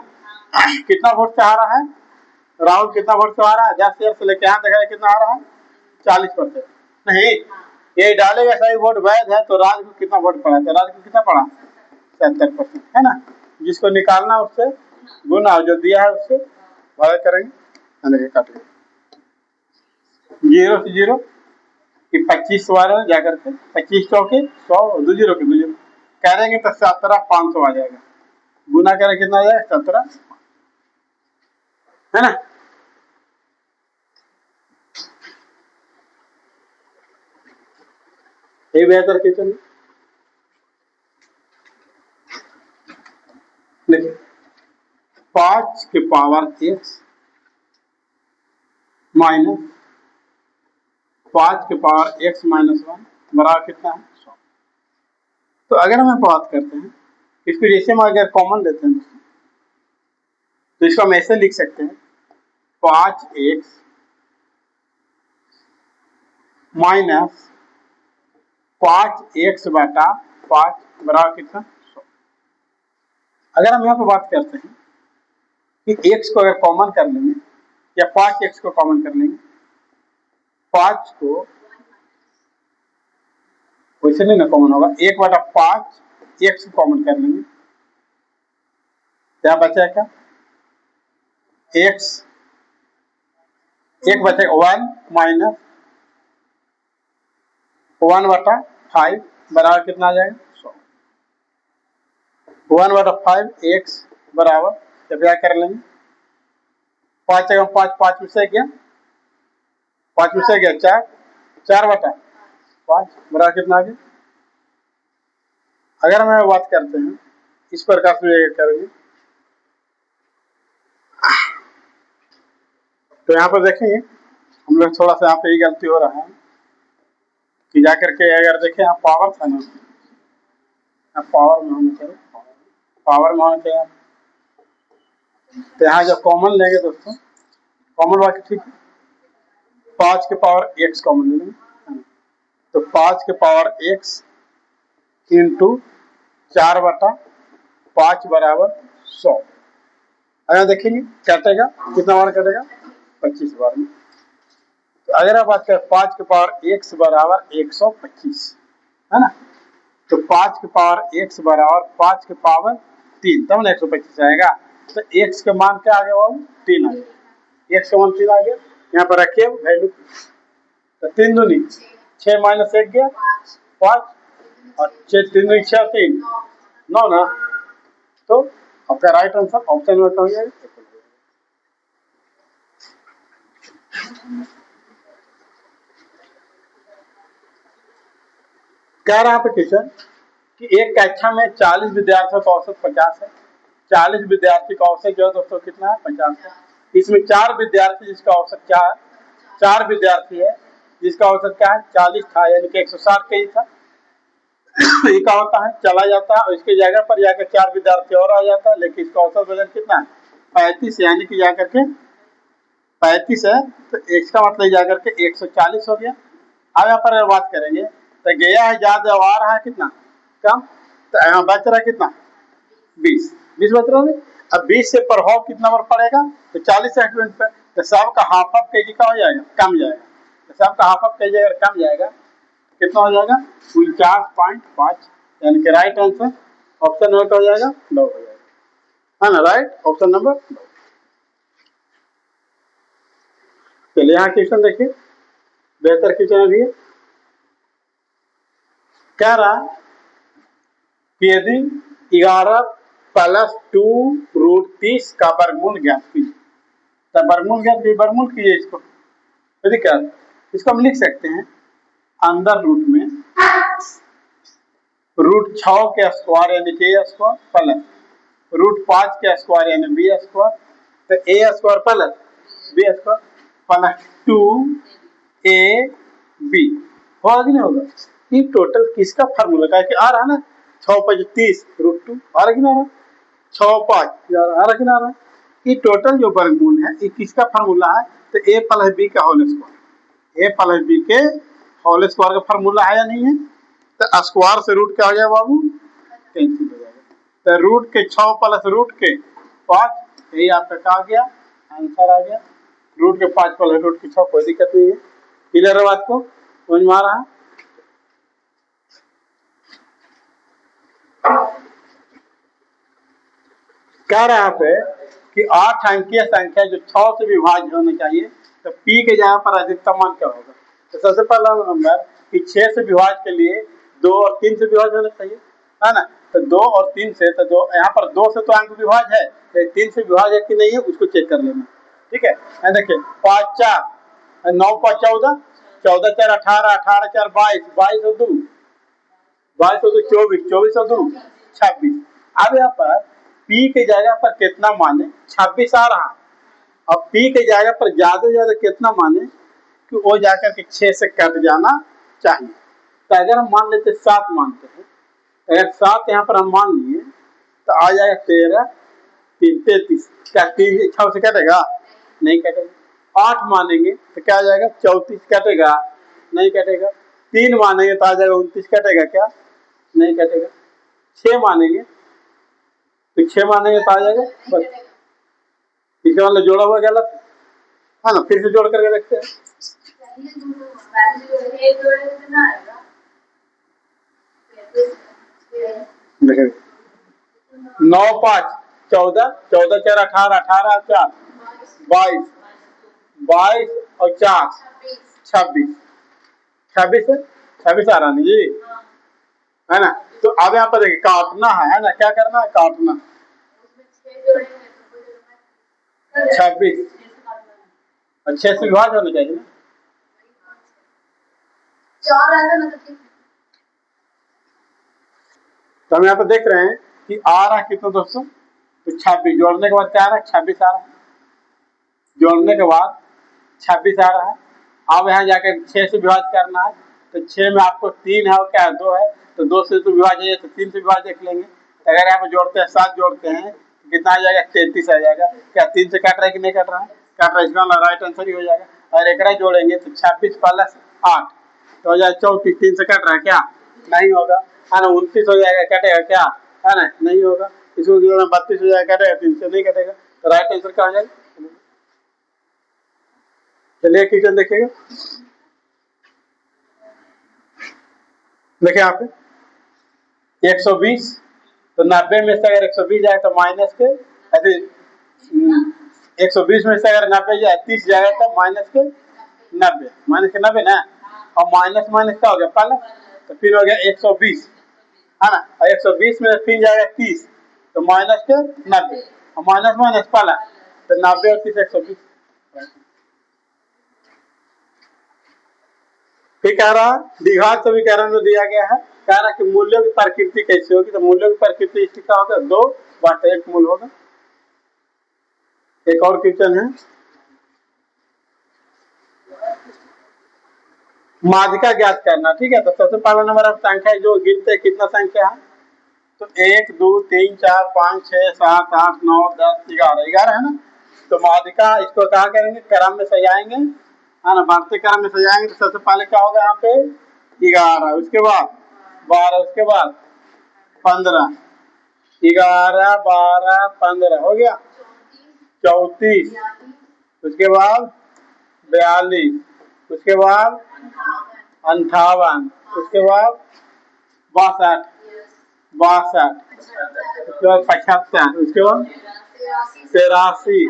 कितना वोट से आ रहा है? राहुल कितना वोट से आ रहा है? 10 से लेके यहाँ देखा कितना आ रहा है? 40%। नहीं, ये डालेगा सही वोट वैध है तो राज को कितना वोट पड़ा? तो राज को कितना पड़ा? 70%, है ना। जिसको निकालना उससे गुना, जो दिया है उससे भाग करेंगे, काटेंगे 0 से 0 कि 25 बार जाकर के 25 चौके 100, 2 0 के 2 0 करेंगे तो 17,500 आ जाएगा। गुना करें कितना आ जाएगा? 17, है ना। ये बेहतर क्वेश्चन देखिए, 5 के पावर x माइनस 5 के पावर x माइनस 1 बराबर कितना है? 100। तो अगर हम बात करते हैं इसको, जैसे हम अगर कॉमन लेते हैं दोस्तों, तो इसको हम ऐसे लिख सकते हैं 5x माइनस 5x बटा 5 बराबर कितना? 100। अगर हम यहाँ पे बात करते हैं कि x को अगर कॉमन कर लेंगे या 5x को कॉमन कर लेंगे, 5 को वैसे नहीं ना कॉमन होगा, 1/5 x को कॉमन कर लेंगे, क्या बचा क्या? x, एक बचेगा 1 माइनस 1/5 बराबर कितना आ जाएगा? 100। 1/5 x बराबर, जब क्या कर लेंगे, 5 5 5 में से गया, 5 में से गया 4, 4/5 बराबर कितना आ गया? अगर हम बात करते हैं इस प्रकार से करेंगे तो यहाँ पर देखेंगे हम लोग थोड़ा सा यहाँ पे ही गलती हो रहा है कि जाकर के अगर देखें यहाँ पावर था ना, पावर में होना चाहिए, पावर में होना चाहिए। तो यहाँ जब कॉमन लेंगे दोस्तों, कॉमन बाकी ठीक है, 5 के पावर x कॉमन ले लेंगे, तो 5 के पावर x इंटू 4/5 बराबर 100। अगर देखेंगे कटेगा कितना बार कटेगा? 25 बार में। तो अगर आप बात करें 5 के पावर x बराबर 125, है ना, तो 5 के पावर x बराबर 5 के पावर 3, तब ना 125 आएगा। तो x के मान क्या आ गया बाबू? 3 आ गया। x का मान 3 आ गया, यहाँ पर रखिए वैल्यू, तो 3 दूनी 6 माइनस 1 गया 5, और 6 3 दूनी 6 3 9 ना। तो आपका राइट आंसर ऑप्शन में क्या हो जाएगा? कह रहा है क्वेश्चन कि एक कक्षा में 40 विद्यार्थियों का औसत 50 है, 40 विद्यार्थी का औसत जो है दोस्तों कितना है? 50 है। इसमें 4 विद्यार्थी जिसका औसत क्या है? 4 विद्यार्थी है जिसका औसत क्या है? 40 था, यानी कि 160 केजी था। ये क्या होता है? चला जाता है और इसकी जगह पर जाकर 4 विद्यार्थी और आ जाता है, लेकिन इसका औसत वजन कितना है? 35, यानी कि जाकर के 35 है, तो इसका मतलब जाकर के 140 हो गया। अब यहाँ पर बात करेंगे तो गया है ज्यादा, आ रहा है कितना? कम। तो यहाँ बच रहा है कितना? 20 बच रहा है। अब 20 से प्रभाव कितना पर पड़ेगा? तो 40 सेंटीमीटर पे, तो सबका हाफ हाफ केजी का हो जाएगा, कम जाएगा। तो सबका हाफ हाफ केजी अगर कम जाएगा कितना हो जाएगा? 49.5, यानी कि राइट आंसर ऑप्शन नंबर हो जाएगा, 9 हो जाएगा, है ना, राइट ऑप्शन नंबर 9। चलिए यहाँ क्वेश्चन देखिए, बेहतर क्वेश्चन अभी कह रहा कि यदि 11 प्लस 2√30 का वर्गमूल ज्ञात कीजिए, तो वर्गमूल ज्ञात कीजिए, वर्गमूल कीजिए इसको। यदि क्या, इसको हम लिख सकते हैं अंदर रूट में √6 के स्क्वायर यानी कि a स्क्वायर प्लस √5 के स्क्वायर यानी b स्क्वायर, तो a square plus b square plus 2ab होगा कि नहीं होगा? ये टोटल किसका फार्मूला का कि आ रहा है ना, 6 5 30 √2 आ रहा कि ना, 6 5 आ रहा कि ना। ये टोटल जो वर्गमूल है ये किसका फार्मूला है? तो a प्लस b का whole square, a plus b के होल स्क्वायर का फार्मूला है या नहीं है? तो स्क्वायर से रूट क्या हो जाएगा बाबू? कैंसिल हो जाएगा। तो रूट के 6 प्लस रूट के 5, यही आपका क्या आ गया, आंसर आ गया। रूट के 5 प्लस रूट के 6, कोई दिक्कत नहीं है। क्लियर है बात को, समझ में आ रहा है? कह रहे हैं यहाँ पे कि 8 अंकीय संख्या जो 6 से विभाज्य होनी चाहिए, तो p के जगह पर अधिकतम मान क्या होगा? तो सबसे पहला नंबर कि 6 से विभाज्य के लिए 2 और 3 से विभाज्य होना चाहिए, है ना? तो 2 और 3 से, तो दो यहाँ पर 2 से तो अंक विभाज्य है, तो 3 से विभाज्य है कि नहीं है उसको चेक कर लेना। ठीक है, देखिए 5 4 9 5 14, 14 4 18, 18 4 22, 22 और 2 22 और 2 24, 24 और 2 26। अब यहाँ पर p के जगह पर कितना माने, 26 आ रहा। अब p के जगह पर ज्यादा से ज्यादा कितना माने कि वो जाकर के 6 से कट जाना चाहिए। तो अगर हम मान लेते 7 मानते हैं, अगर 7 यहाँ पर हम मान लिए तो आ जाएगा 13 3 33। क्या 3 6 से कटेगा? नहीं कटेगा। 8 मानेंगे तो क्या आ जाएगा? 34 कटेगा? नहीं कटेगा। 3 मानेंगे तो आ जाएगा 29, कटेगा क्या? नहीं कटेगा। 6 मानेंगे तो 6 मानेंगे तो आ जाएगा बस। इसके मतलब जोड़ा हुआ गलत है ना, फिर से जोड़ करके देखते हैं। देखिए 9 5 14, 14 4 18, 18 4 22, 22 और 4 26, 26 आ रहा नहीं जी, है ना? तो अब यहाँ पर देखिए काटना है ना, क्या करना है? काटना। 26 अच्छे से विभाज्य होना चाहिए ना। तो हम यहाँ पर देख रहे हैं कि आ रहा कितना दोस्तों, तो 26 जोड़ने के बाद क्या आ रहा है? 26 आ रहा है। जोड़ने के बाद 26 आ रहा है। अब यहाँ जाकर 6 से विभाज्य करना है, तो 6 में आपको 3 है और क्या है? 2 है, तो 2 से तो विभाज्य है, तो 3 से विभाज्य देख लेंगे। तो अगर यहाँ पर जोड़ते हैं 7 जोड़ते हैं तो कितना आ जाएगा? 33 आ जाएगा। क्या 3 से कट रहा है कि नहीं कट रहा है? कट रहा है, इसका राइट आंसर ही हो जाएगा। और एक जोड़ेंगे तो 26 प्लस 8 तो हो जाएगा 34। 3 से कट रहा है क्या? नहीं होगा, है ना? 29 हो जाएगा, कटेगा क्या? है ना? नहीं होगा। इसको जोड़ना 32 हो जाएगा, कटेगा? 3 से नहीं कटेगा। तो राइट आंसर क्या हो जाएगा? चलिए क्वेश्चन देखिएगा। देखिए यहाँ पे 120, तो 90 में से अगर 120 जाए तो माइनस के, ऐसे 120 में से अगर 90 जाए 30 जाएगा तो माइनस के 90, माइनस के 90 ना। और माइनस माइनस क्या हो गया? प्लस, तो फिर हो गया 120, है ना? और 120 में फिर जाएगा 30, तो माइनस के 90 और माइनस माइनस प्लस, तो 90 और 30 120। फिर कह रहा द्विघात समीकरण में दिया गया है, कह रहा कि मूल्यों की प्रकृति कैसी होगी, तो मूल्यों की प्रकृति इसकी क्या होगा? 2/1 मूल होगा। एक और क्वेश्चन है, माध्यिका ज्ञात करना। ठीक है, तो सबसे पहला नंबर आप संख्या जो गिनते हैं कितना संख्या है, तो 1 2 3 4 5 6 7 8 9 10 11 11 है ना। तो माध्यिका इसको क्या करेंगे? क्रम में सजाएंगे, है ना? बढ़ते क्रम में सजाएंगे। तो सबसे पहले क्या होगा यहाँ पे? 11, उसके बाद 12, उसके बाद 15, 11 12 15 हो गया 34, उसके बाद 42, उसके बाद 58, उसके बाद 62, उसके बाद 75, उसके बाद 83,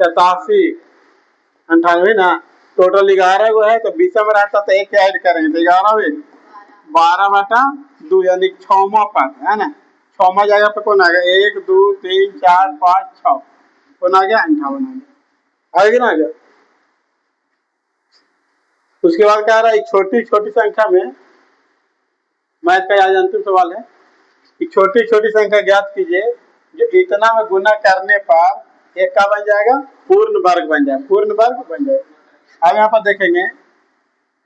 87, 98 ना। टोटल 11 गो है, तो 20 में रहता तो एक ऐड करेंगे तो 11 12/2 यानी 6वां पद, है ना? 6वां जगह पे कौन आएगा? 1 2 3 4 5 6, कौन आ गया? 58 आ गया ना? आ गया। उसके बाद क्या रहा है? छोटी छोटी संख्या में, मैथ का आज अंतिम सवाल है कि छोटी छोटी संख्या ज्ञात कीजिए जो इतना में गुना करने पर एक का बन जाएगा? पूर्ण वर्ग बन जाएगा, पूर्ण वर्ग बन जाएगा। अब यहाँ पर देखेंगे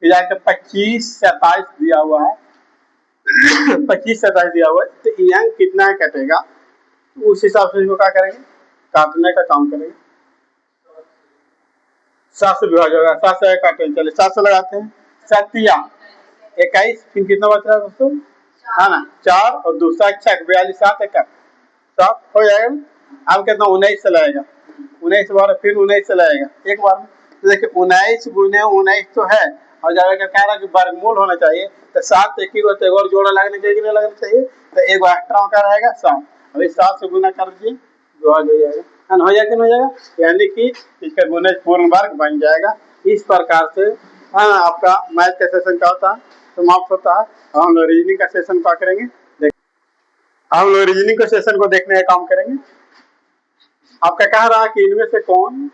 कि जाकर 25 27 दिया हुआ है 25 27 दिया हुआ है, तो यहाँ कितना कटेगा? तो उस हिसाब से इसको क्या करेंगे? काटने का काम करेंगे। 7 से विभाज्य होगा, 7 से काटेंगे। चलिए 7 से लगाते हैं। 7 या 21, फिर कितना बच रहा है दोस्तों? है ना, 4 और दूसरा 6 42 7 एक 7 हो जाएगा। अब कितना 19 से लाएगा, 19 बार फिर 19 से लाएगा एक बार में। तो देखिए 19 गुने 19 तो है और ज्यादा कह रहा है कि वर्गमूल होना चाहिए, तो 7 एक ही होता है और जोड़ा लगना चाहिए कि नहीं लगना चाहिए, तो एक एक्स्ट्रा का रहेगा 7। अभी 7 से गुना कर दीजिए जो आ जाएगा, हो जाएगा नहीं हो जाएगा, यानी कि इसका गुना पूर्ण वर्ग बन जाएगा। इस प्रकार से आपका मैथ का सेशन का होता है समाप्त होता है। हम लोग रीजनिंग का सेशन क्या करेंगे, हम लोग रीजनिंग के सेशन को देखने का काम करेंगे। आपका कह रहा है कि इनमें से कौन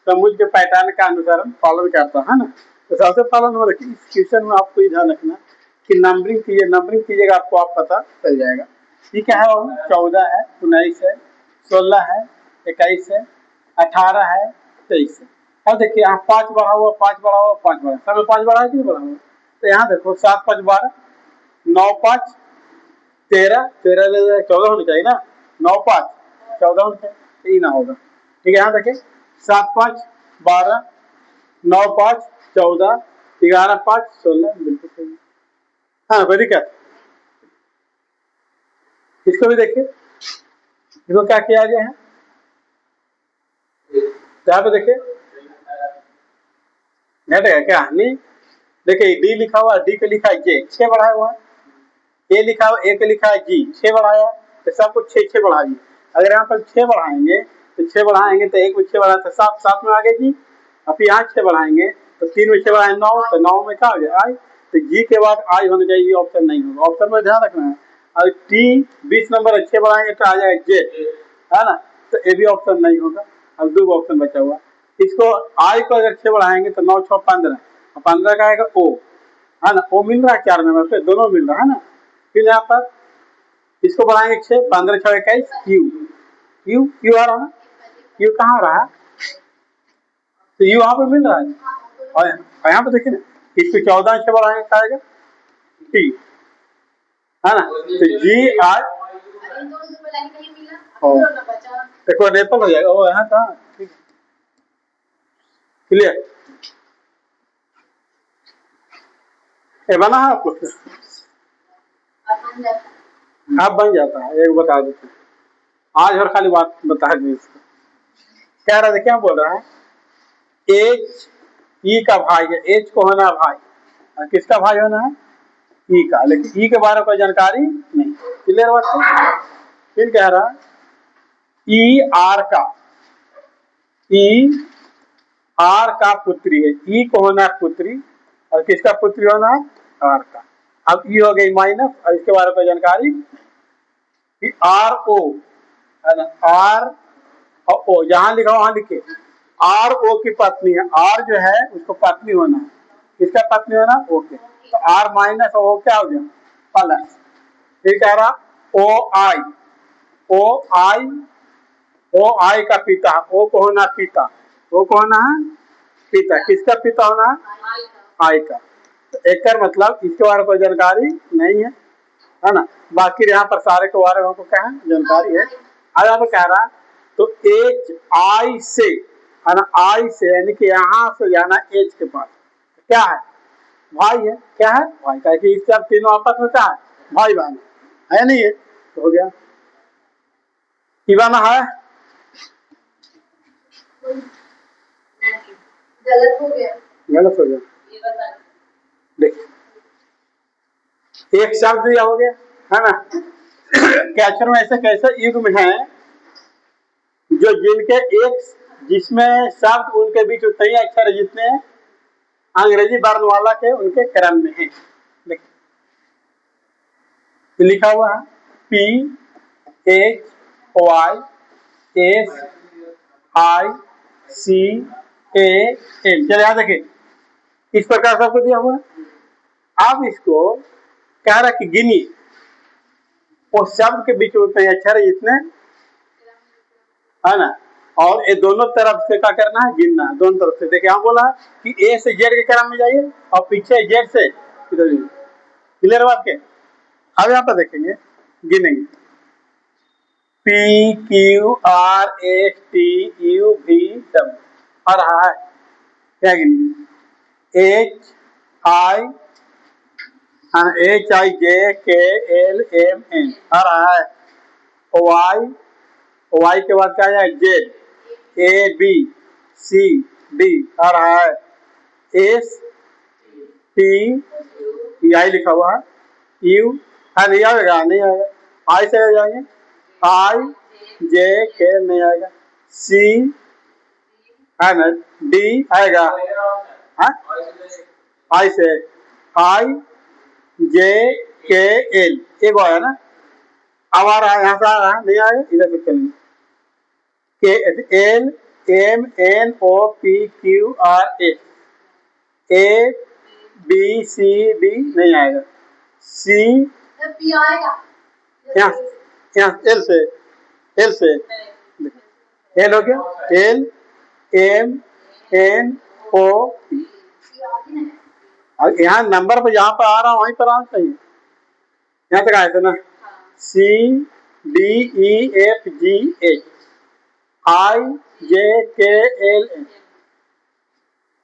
समुद्र के पैटर्न का अनुसरण पालन करता है ना। तो सबसे पहला नंबर इस क्वेश्चन में आपको ध्यान रखना कि नंबरिंग कीजिए, नंबरिंग कीजिएगा आपको आप पता चल जाएगा। ये क्या है, 14 है, 19 है, 16 है, 21 है, 18 है, 23 है। अब देखिए यहाँ 5 बढ़ा हुआ, 5 बढ़ा हुआ, 5 बढ़ा, सब 5 बढ़ा है कि नहीं बढ़ा हुआ। तो यहाँ देखो 7 5 12, 9 5 13, 13 ले 14 होनी चाहिए ना, 9 5 14 होनी चाहिए, ये ना होगा। ठीक है, यहाँ देखिए 7 5 12, 9 5 14, 11 5 16, बिल्कुल सही। हाँ कोई दिक्कत, इसको भी देखिए, इसको क्या किया गया है, यहाँ पे देखिए घटेगा क्या नहीं। देखिए डी लिखा हुआ, डी पे लिखा है जे, 6 बढ़ाया हुआ है, ए लिखा हुआ, ए पे लिखा है जी, 6 बढ़ाया, तो सब कुछ 6 6 बढ़ाइए। अगर यहाँ पर 6 बढ़ाएंगे तो 6 बढ़ाएंगे तो एक में 6 बढ़ाए तो 7 7 में आ गए जी। अब यहाँ 6 बढ़ाएंगे तो 3 में 6 बढ़ाए 9, तो 9 में क्या हो गया आई, तो जी के बाद आई होना चाहिए, ये ऑप्शन नहीं होगा, ऑप्शन में ध्यान रखना है। और टी 20 नंबर 6 बढ़ाएंगे तो आ जाएगा जे, है ना, तो ये भी ऑप्शन नहीं होगा। अब 2 ऑप्शन बचा हुआ, इसको आई को अगर 6 बढ़ाएंगे तो 9 6 15, 15 का आएगा ओ, है ना, ओ मिल रहा है 4 नंबर पे, दोनों मिल रहा है ना। फिर यहाँ पर इसको बढ़ाएंगे 6, 15 6 21, क्यू क्यू क्यू आ रहा है ना, क्यू कहाँ आ रहा है, तो यू वहां पे मिल रहा है। और यहाँ पे देखिए ना, इसको 14 से बढ़ाएंगे क्या आएगा टी, है ना, तो जी आर देखो नेपाल हो जाएगा वो यहाँ कहाँ, क्लियर ये बना है आपको, आप बन जाता है। एक बता देते हैं आज और खाली बात बता दें इसको, कह रहा था क्या बोल रहा है, एच ई का भाई है, एच को होना है भाई, और किसका भाई होना है ई का, लेकिन ई के बारे में कोई जानकारी नहीं, क्लियर बात है। फिर कह रहा है ई आर का, ई आर का पुत्री है, ई को होना है पुत्री और किसका पुत्री होना है आर का। अब ई हो गई माइनस और इसके बारे में कोई जानकारी, आर ओ है ना, आर और ओ जहां लिखा वहां लिखे, आर ओ की पत्नी है, आर जो है उसको पत्नी होना है, किसका पत्नी होना, ओके, तो आर माइनस ओ क्या हो गया प्लस। फिर कह रहा ओ आई, ओ आई, ओ आई का पिता, ओ को होना पिता, ओ को होना है पिता, किसका पिता होना है आई का। तो एक मतलब इसके बारे में कोई जानकारी नहीं है ना, बाकी यहाँ पर सारे के बारे में हमको क्या है जानकारी है। आज आप कह रहा तो एच आई से, है ना, आई से यानी कि यहाँ से जाना एच के पास, क्या है भाई है, क्या है भाई का, कि इससे अब तीनों आपस में क्या है भाई बहन है नहीं है, तो हो गया बना है, गलत हो गया, गलत हो गया, देख एक शब्द दिया हो गया, है ना। कैचर में ऐसे कैसे युग में है जो जिनके एक जिसमें शब्द उनके बीच उतने ही अक्षर है जितने अंग्रेजी वर्णमाला के उनके क्रम में है। लिखा हुआ है P H Y S I C A L, चलिए यहाँ देखिए इस प्रकार सबको दिया हुआ है। अब इसको कह रहा कि गिनिए वो शब्द के बीच उतने अक्षर है जितने, है ना, और ये दोनों तरफ से क्या करना है गिनना है, दोनों तरफ से। देखिए यहाँ बोला कि ए से जेड के क्रम में जाइए और पीछे जेड से इधर, क्लियर बात के। अब यहाँ पर देखेंगे गिनेंगे P Q R S T U V W आ रहा है, क्या गिनेंगे एच आई HIJKLMN आ रहा है। वाई के बाद क्या है ZABCD आ रहा है। ST आई लिखा हुआ है। यू है नहीं आएगा, नहीं आएगा। आई से आ जाएंगे IJK नहीं आएगा। C है ना, D आएगा। आई से IJKL एक आया ना, अब आ रहा है, यहाँ से आ रहा है, नहीं आएगा, इधर से चलेंगे। LMNOPQRS ABCD नहीं आएगा। C यहाँ L से L हो गया। LMNO यहाँ नंबर पर जहाँ पर आ रहा हूँ वहीं पर आना चाहिए। यहाँ तक आए थे ना। CDEFGH IJKLM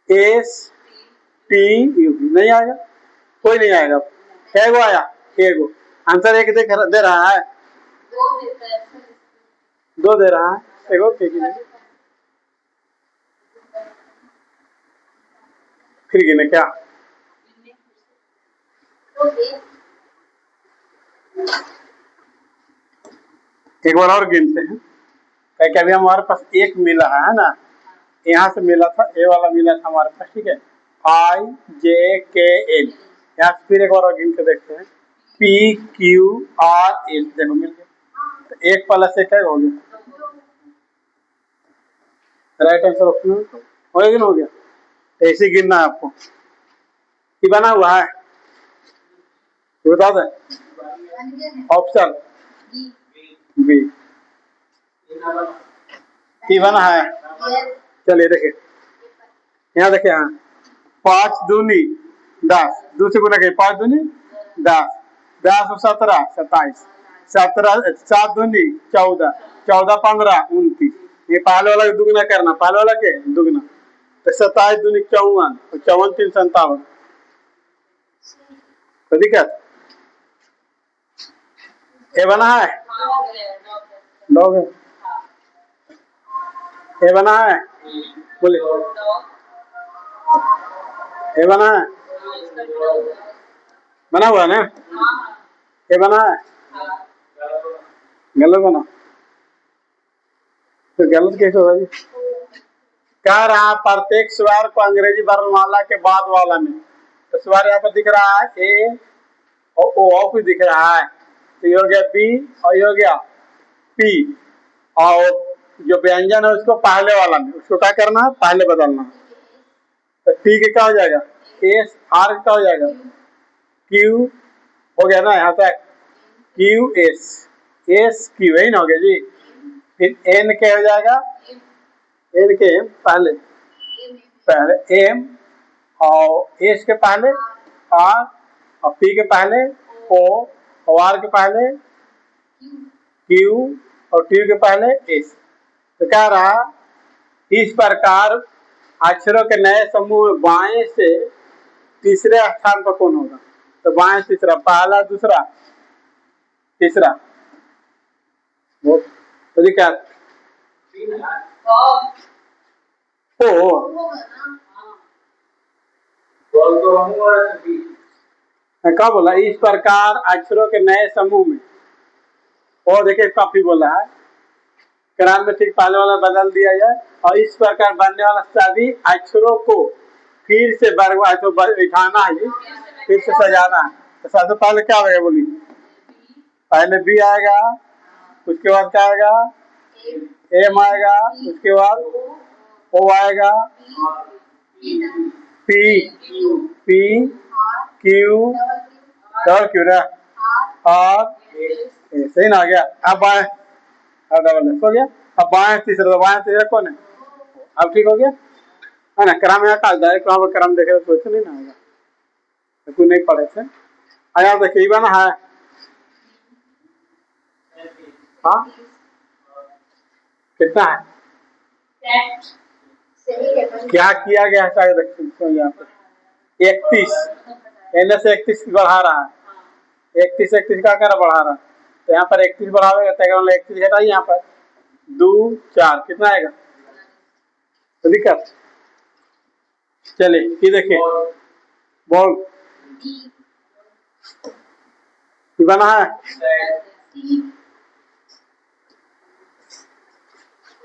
STU नहीं आएगा, कोई नहीं आएगा। एगो आया, एगो आंसर एक दे रहा है, दो दे रहा है, एगो फिर गिने क्या? एक बार और गिनते हैं, क्या अभी हमारे पास एक मिला है ना, यहाँ से मिला था, ए वाला मिला था हमारे पास, ठीक है। IJKL यहाँ से फिर एक बार और गिन के देखते हैं। PQRS देखो मिल गया, तो एक प्लस एक हो गया, राइट आंसर ऑप्शन हो गया, हो गया। ऐसे गिनना है आपको, ये बना हुआ है, बता दें ऑप्शन बी की बना है। चलिए देखिए, यहाँ देखिए, हाँ 5 दूनी 10, दूसरे गुना के 5 दूनी 10, 10 और 17 27, 7 दूनी 14, 14 15 29, ये पहले वाला दुगना करना, पहले वाला के दुगना, तो 27 दूनी 54 और 54 3 57, तो दिक्कत ये बना है, लोग ये बना है, बोलिए ये बना है, बना हुआ है ना, ये बना है, गलत बना, तो गलत कैसे होगा? कह रहा प्रत्येक स्वर को अंग्रेजी वर्णमाला के बाद वाला में, तो स्वर यहाँ पर दिख रहा है ए और ओ भी दिख रहा है, तो ये हो गया बी और ये हो गया पी, और जो व्यंजन है उसको पहले वाला में, उसको क्या करना है, पहले बदलना, तो टी के क्या हो जाएगा, एस, आर क्या हो जाएगा, क्यू हो गया ना, यहाँ तक क्यू एस, एस क्यू यही ना हो गया जी। फिर एन क्या हो जाएगा, एन के पहले एम, और एस के पहले आर, और पी के पहले ओ, और आर के पहले क्यू, और टी के पहले एस। तो क्या रहा, इस प्रकार अक्षरों के नए समूह में बाएं से तीसरे स्थान पर कौन होगा, तो बाएं तीसरा, पहला दूसरा तीसरा, वो तो क्या क्या बोला, इस प्रकार अक्षरों के नए समूह में, और देखिए काफी बोला है, क्रम में ठीक पहले वाला बदल दिया जाए, और इस प्रकार बनने वाला सभी अक्षरों को फिर से बिठाना है, फिर से सजाना है। तो सबसे पहले क्या आएगा, बोली पहले बी आएगा, उसके बाद क्या आएगा, एम आएगा, उसके बाद ओ आएगा, P P Q double Q ना, और सही ना आ गया। अब बाएं डबल हो गया, अब बाएं तीसरा, बाएं तीसरा कौन है, अब ठीक हो गया है ना। क्रम यहाँ का डायरेक्ट वहां पर क्रम देखे तो नहीं ना आएगा, तो कोई नहीं पढ़े थे आया, देखिए बना है, हाँ कितना है, क्या किया गया है, यहाँ पे 31, एन से 31 बढ़ा रहा है, 31 31 का कर बढ़ा रहा है, तो यहाँ पर 31 बढ़ावेगा तो 31 घटाइए, यहाँ पर 2 4 कितना आएगा, तो दिक्कत। चलिए ये देखिए बॉल बना है,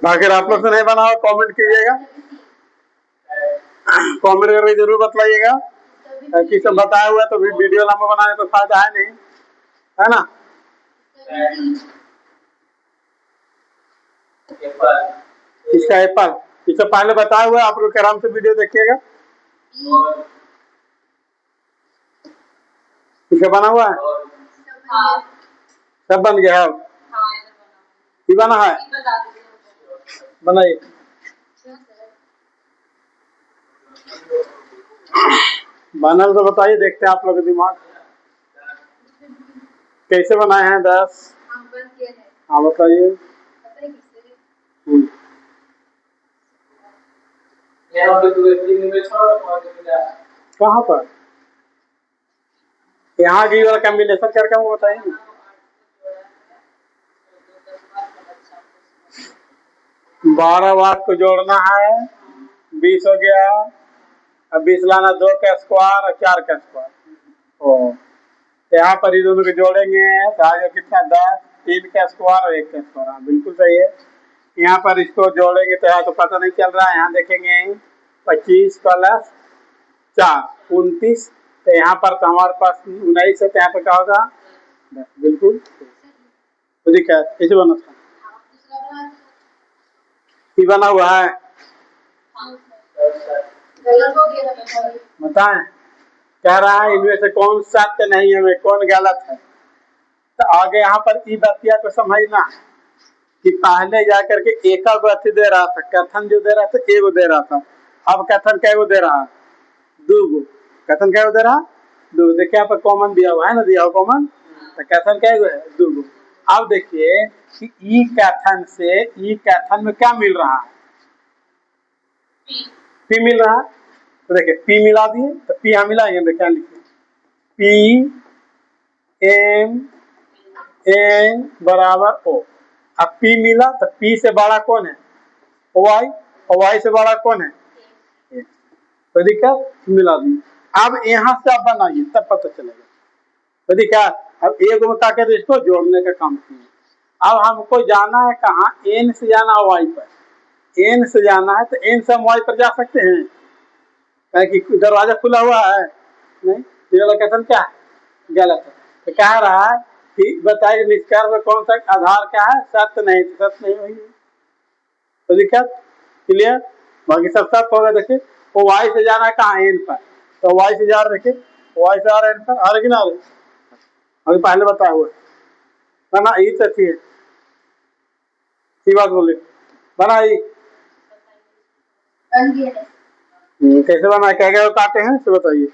बाकी आप लोग से नहीं बना हो कमेंट कीजिएगा, कमेंट करके जरूर बतलाइएगा कि सब बताया हुआ है, तो भी वीडियो लंबा बनाने तो फायदा है नहीं, है ना। इसका एप्पल, इससे पहले बताया हुआ है, आप लोग आराम से वीडियो देखिएगा, इसका बना हुआ है, सब बन गया है, ये बना है, बनाइए बनल तो बताइए, देखते हैं आप लोग के दिमाग कैसे बनाए हैं 10। हाँ बताइए। कहाँ पर यहाँ की वाला कॉम्बिनेशन करके वो बताइए ना। 12 बार को जोड़ना है, 20 हो गया, अब 20 लाना 2 का स्क्वायर और 4 का स्क्वायर। ओ यहाँ पर ही दोनों को जोड़ेंगे तो आगे कितना 10, 3 का स्क्वायर और 1 का स्क्वायर। हाँ बिल्कुल सही है। यहाँ पर इसको जोड़ेंगे तो यहाँ तो पता नहीं चल रहा है, यहाँ देखेंगे 25 प्लस 4 29, तो यहाँ पर तो हमारे पास 19 है, तो यहाँ पर क्या होगा 10। बिल्कुल तो दिखा कैसे बना था, ये बना हुआ है, बताएं कह रहा है इनमें से कौन सत्य नहीं है, कौन गलत है। तो आगे यहाँ पर ई बतिया को समझना कि पहले जाकर के एक अथी दे रहा था, कथन जो दे रहा था एगो दे रहा था, अब कथन कैगो दे रहा है, 2 गो। कथन कैगो दे रहा 2, देखिए यहाँ पर कॉमन दिया हुआ है ना, दिया हुआ कॉमन, तो कथन कैगो है 2 गो। अब देखिए कि ई कथन से ई कथन में क्या मिल रहा है, पी मिल रहा है, तो देखिए पी मिला दिए, तो पी यहाँ मिलाएंगे, देखिए लिखिए पी एम एन बराबर ओ। अब पी मिला तो पी से बड़ा कौन है, वाई, और वाई से बड़ा कौन है, तो दिक्कत मिला दी। अब यहाँ से आप बनाइए तब पता चलेगा, तो दिक्कत। अब एक में ताकत इसको जोड़ने का काम किए। अब हमको जाना है कहाँ, एन से जाना है वाई पर, एन से जाना है तो एन से हम वाई पर जा सकते हैं, कि दरवाजा खुला हुआ है नहीं, ये वाला कथन क्या है गलत है। तो कह रहा है कि बताइए निष्कर्ष में कौन सा आधार क्या है, सत्य नहीं, सत्य नहीं हुई, तो दिक्कत क्लियर। बाकी सब सत्य होगा। देखिए वो वाई से जाना है कहाँ, एन पर, तो वाई से जा रहे, देखिए वाई से आ रहे एन पर, आ रहे कि ना आ रहे, अभी पहले बताया हुआ है ना, ये तो अच्छी है, ये बात बोले बना ये कैसे बना, क्या क्या काटे हैं तो बताइए,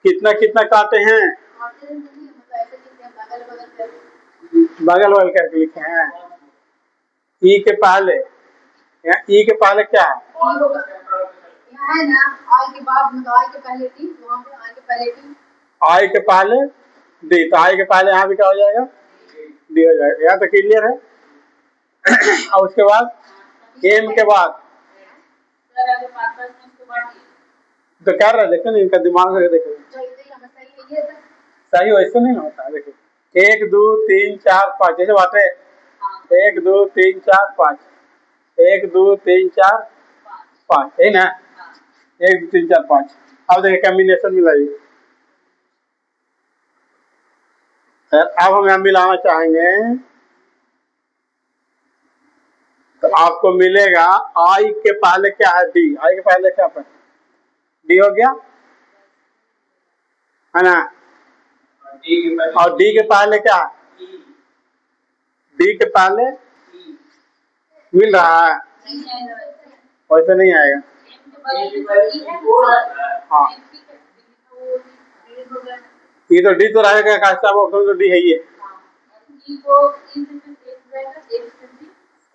कितना कितना काटे हैं, बगल बगल करके लिखे हैं। ई के पहले, यहाँ ई के पहले क्या है, है ना, आई के बाद मतलब आई के पहले टी, वहां पे आई के पहले टी, आई के पहले डी, तो आई के पहले यहाँ भी क्या हो जाएगा, डी हो जाएगा। यहाँ तो क्लियर है। और उसके बाद एम के बाद तो कर रहे, देखो ना इनका दिमाग है, देखो सही वैसे नहीं होता। देखिए 1 2 3 4 5 जैसे बात है, 1 2 3 4 5, 1 2 3 4 5 है ना, 1 2 3 4 5। अब देखिए कॉम्बिनेशन मिलाइए, अब हम यहाँ मिलाना चाहेंगे तो आपको मिलेगा आई के पहले क्या है, डी, आई के पहले क्या है, डी हो गया है ना, और डी के पहले क्या है, डी के पहले मिल रहा है, वैसे नहीं आएगा। हाँ ये तो डी तो रहेगा, कैसा ऑप्शन तो डी है ये,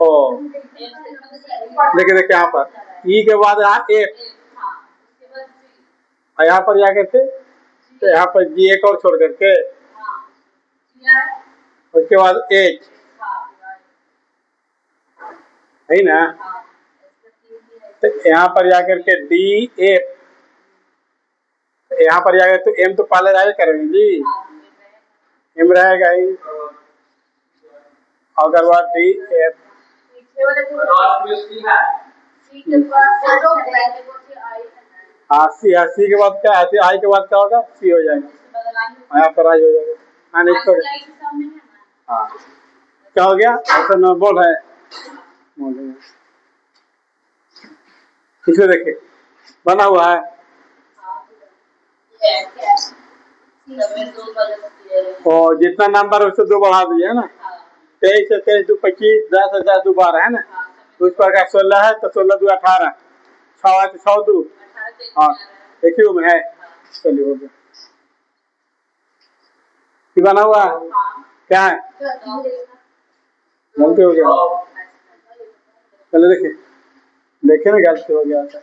ओ देखिए देखिए यहाँ पर ई के बाद यहाँ एफ, और यहाँ पर जाकर के तो यहाँ पर जी एक और छोड़ करके उसके बाद एच है ना, तो यहाँ पर जाकर के डी एफ, यहाँ पर जाकर तो एम तो पहले रहेगा करेंगे जी, एम रहेगा ही, अगर बात डी एफ हाँ सी, हाँ सी के बाद क्या है, आई के बाद क्या होगा, सी हो जाएगा, यहाँ पर आई हो जाएगा, हाँ नहीं तो हाँ क्या हो गया, ऐसा न बोल है, इसमें देखिए बना हुआ है और जितना नंबर उससे 2 बढ़ा दिए है ना, 23 से 23 2 25, 10 10 2 12 है ना, तो उस पर 16 है तो 16 2 18, 6 है तो 6 2, हाँ एक ही में है, चलिए हो गया, बना हुआ क्या है, गलती हो गया, चलो देखिए देखिए ना गलती हो गया था।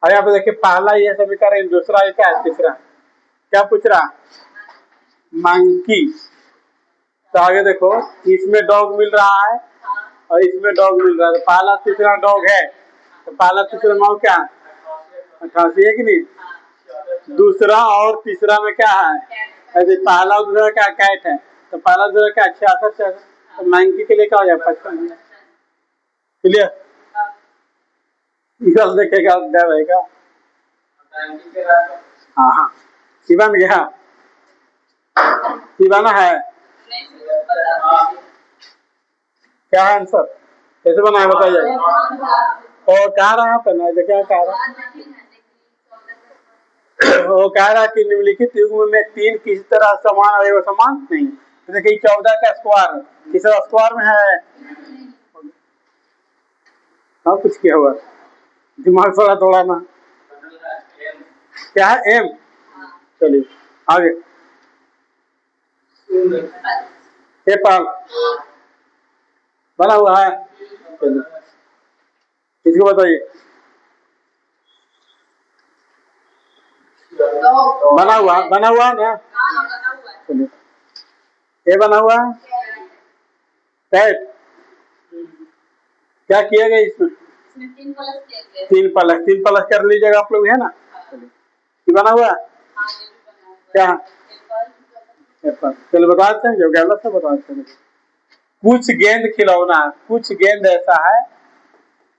अब यहाँ पे देखिए पहला ये समीकरण, दूसरा ये क्या है, तीसरा क्या पूछ रहा, मंकी, तो आगे देखो इसमें डॉग मिल रहा है और इसमें डॉग मिल रहा है, तो पहला तीसरा डॉग है, तो पहला तीसरा नाम क्या है, 88 है कि नहीं, दूसरा और तीसरा में क्या है, यदि पहला और दूसरा क्या कैट है, तो पहला दूसरा क्या 66 है, तो मंकी के लिए क्या हो जाए 55, क्लियर, इधर देखेगा डर रहेगा, हाँ हाँ बन गया, बना है, क्या है आंसर, कैसे बना है बताइए, और कह रहा है ना, क्या कह रहा, वो कह रहा कि निम्नलिखित युग्म में 3 किसी तरह समान और एवं समान नहीं, तो देखिए 14 का स्क्वायर किस स्क्वायर में है, हाँ कुछ किया हुआ, दिमाग थोड़ा थोड़ा ना, क्या है एम, चलिए आगे, एप्पल बना हुआ है, किसको बताइए, बना हुआ ना, चलिए ये बना हुआ कैट, क्या किया गया इसमें, 3 प्लस कर लीजिएगा आप लोग है ना, ये बना हुआ क्या, चलो बताते हैं, जो गलत है बताते हैं, कुछ गेंद खिलौना, कुछ गेंद ऐसा है,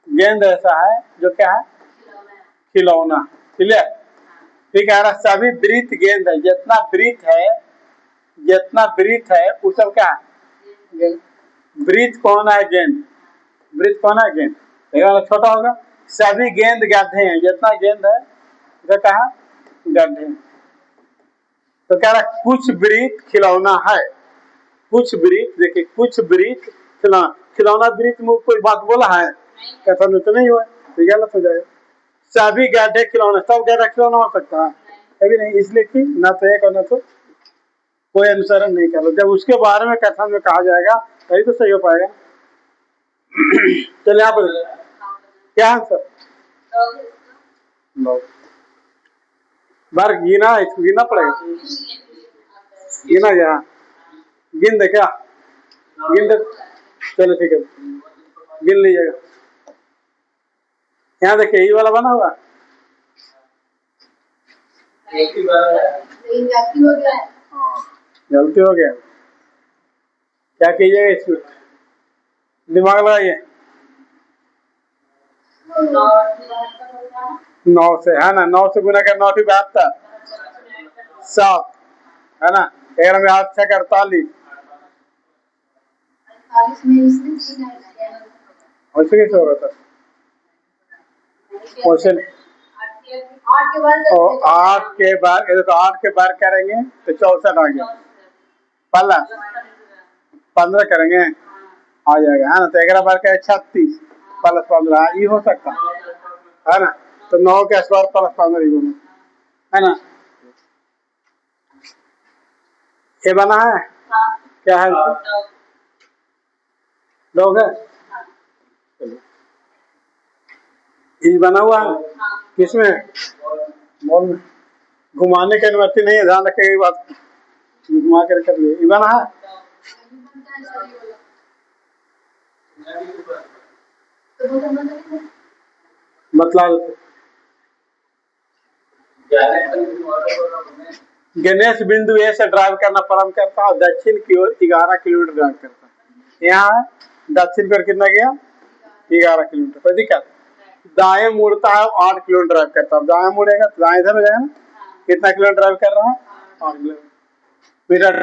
गेंद ऐसा है जो क्या है, खिलौना, क्लियर, ठीक है, सभी वृत्त गेंद है, जितना वृत्त है वो सब क्या है, वृत्त कौन है गेंद, वृत्त कौन है गेंद, छोटा होगा, सभी गेंद गड्ढे हैं, जितना गेंद है वो कहा गड्ढे, तो कह रहा कुछ वृत्त खिलौना है, कुछ वृत्त, देखिए कुछ वृत्त खिलौना, खिलौना वृत्त में कोई बात बोला है, कथन तो नहीं हुआ, तो गलत हो जाएगा, सभी गड्ढे खिलौना, सब गड्ढा खिलौना हो सकता है, कभी नहीं, इसलिए कि न तो एक और न तो कोई अनुसरण नहीं कर, जब उसके बारे में कथन में कहा जाएगा तभी तो सही हो पाएगा, चलिए यहाँ पर क्या आंसर, बार गिना, इसको गिनना पड़ेगा, गिना गया, गिन दे क्या, गिन दे, चलो ठीक है गिन लीजिएगा, यहाँ देखिए यही वाला बना हुआ, गलती हो गया, क्या कीजिएगा इसमें, दिमाग लगाइए, 9 से है ना, 9 से गुना कर 9 की 72, 7 है ना, 11 में 8 6 48, वैसे कैसे होगा सर, क्वेश्चन 8 के बार, तो 8 के बार करेंगे तो 64 आ गया, प्लस 15 करेंगे आ जाएगा, है ना, तो 11 बार का 36 प्लस 15, ये हो सकता है ना, तो 9 के स्क्वायर प्लस 15 है ना, ये बना है, क्या है डॉग है, ये बना हुआ है किसमें, बॉल में, घुमाने की अनुमति नहीं है, ध्यान रखिएगा ये बात। घुमा कर लिए ये बना है मतलब गणेश बिंदु ए से ड्राइव करना प्रारंभ करता है, दक्षिण की ओर 11 किलोमीटर ड्राइव करता है। यहाँ दक्षिण की ओर कितना गया? 11 किलोमीटर। कोई दिक्कत? दाएं मुड़ता है 8 किलोमीटर ड्राइव करता है। दाएं मुड़ेगा तो दाएं इधर हो जाएगा ना। कितना किलोमीटर ड्राइव कर रहा है? 8 किलोमीटर।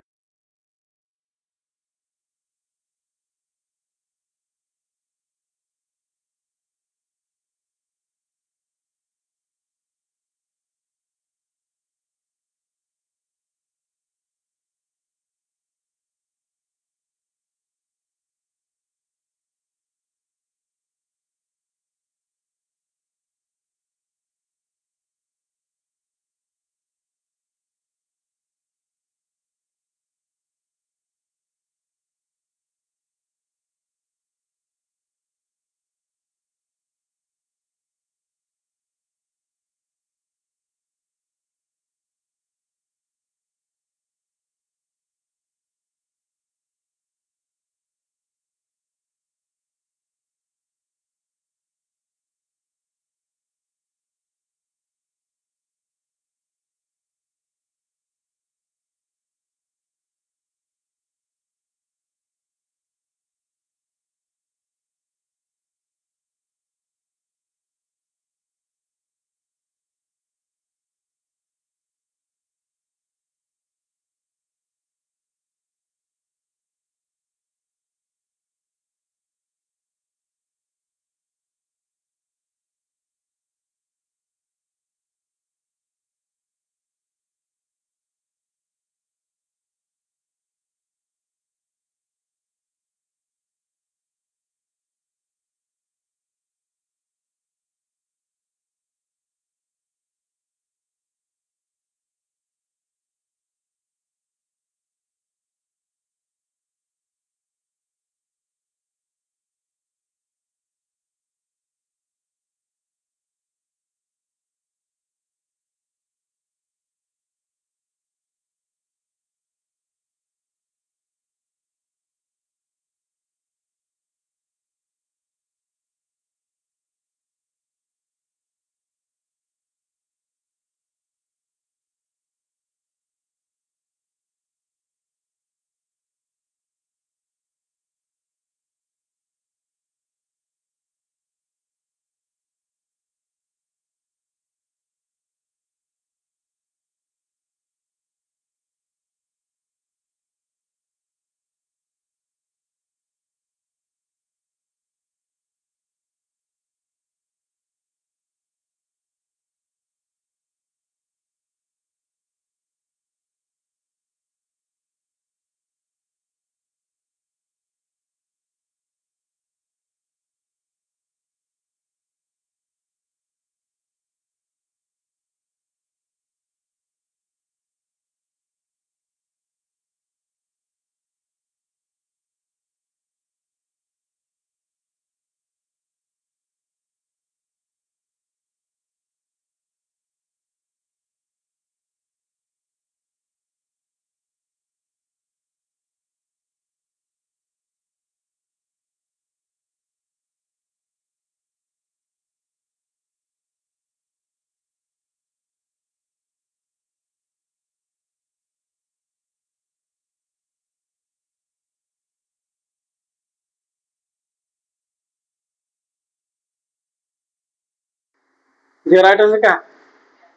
ये राइट आंसर क्या?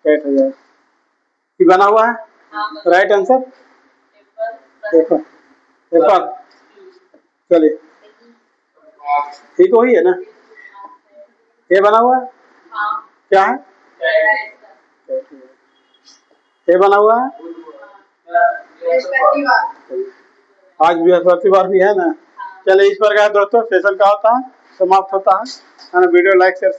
8,000 ये बना हुआ है। Right answer paper. पेपर चलिए ठीक वही है ना। ये बना हुआ है क्या है? ये बना हुआ है। आज बृहस्पतिवार भी है ना। चलिए इस प्रकार दोस्तों सेशन का होता है समाप्त होता है ना। Video like share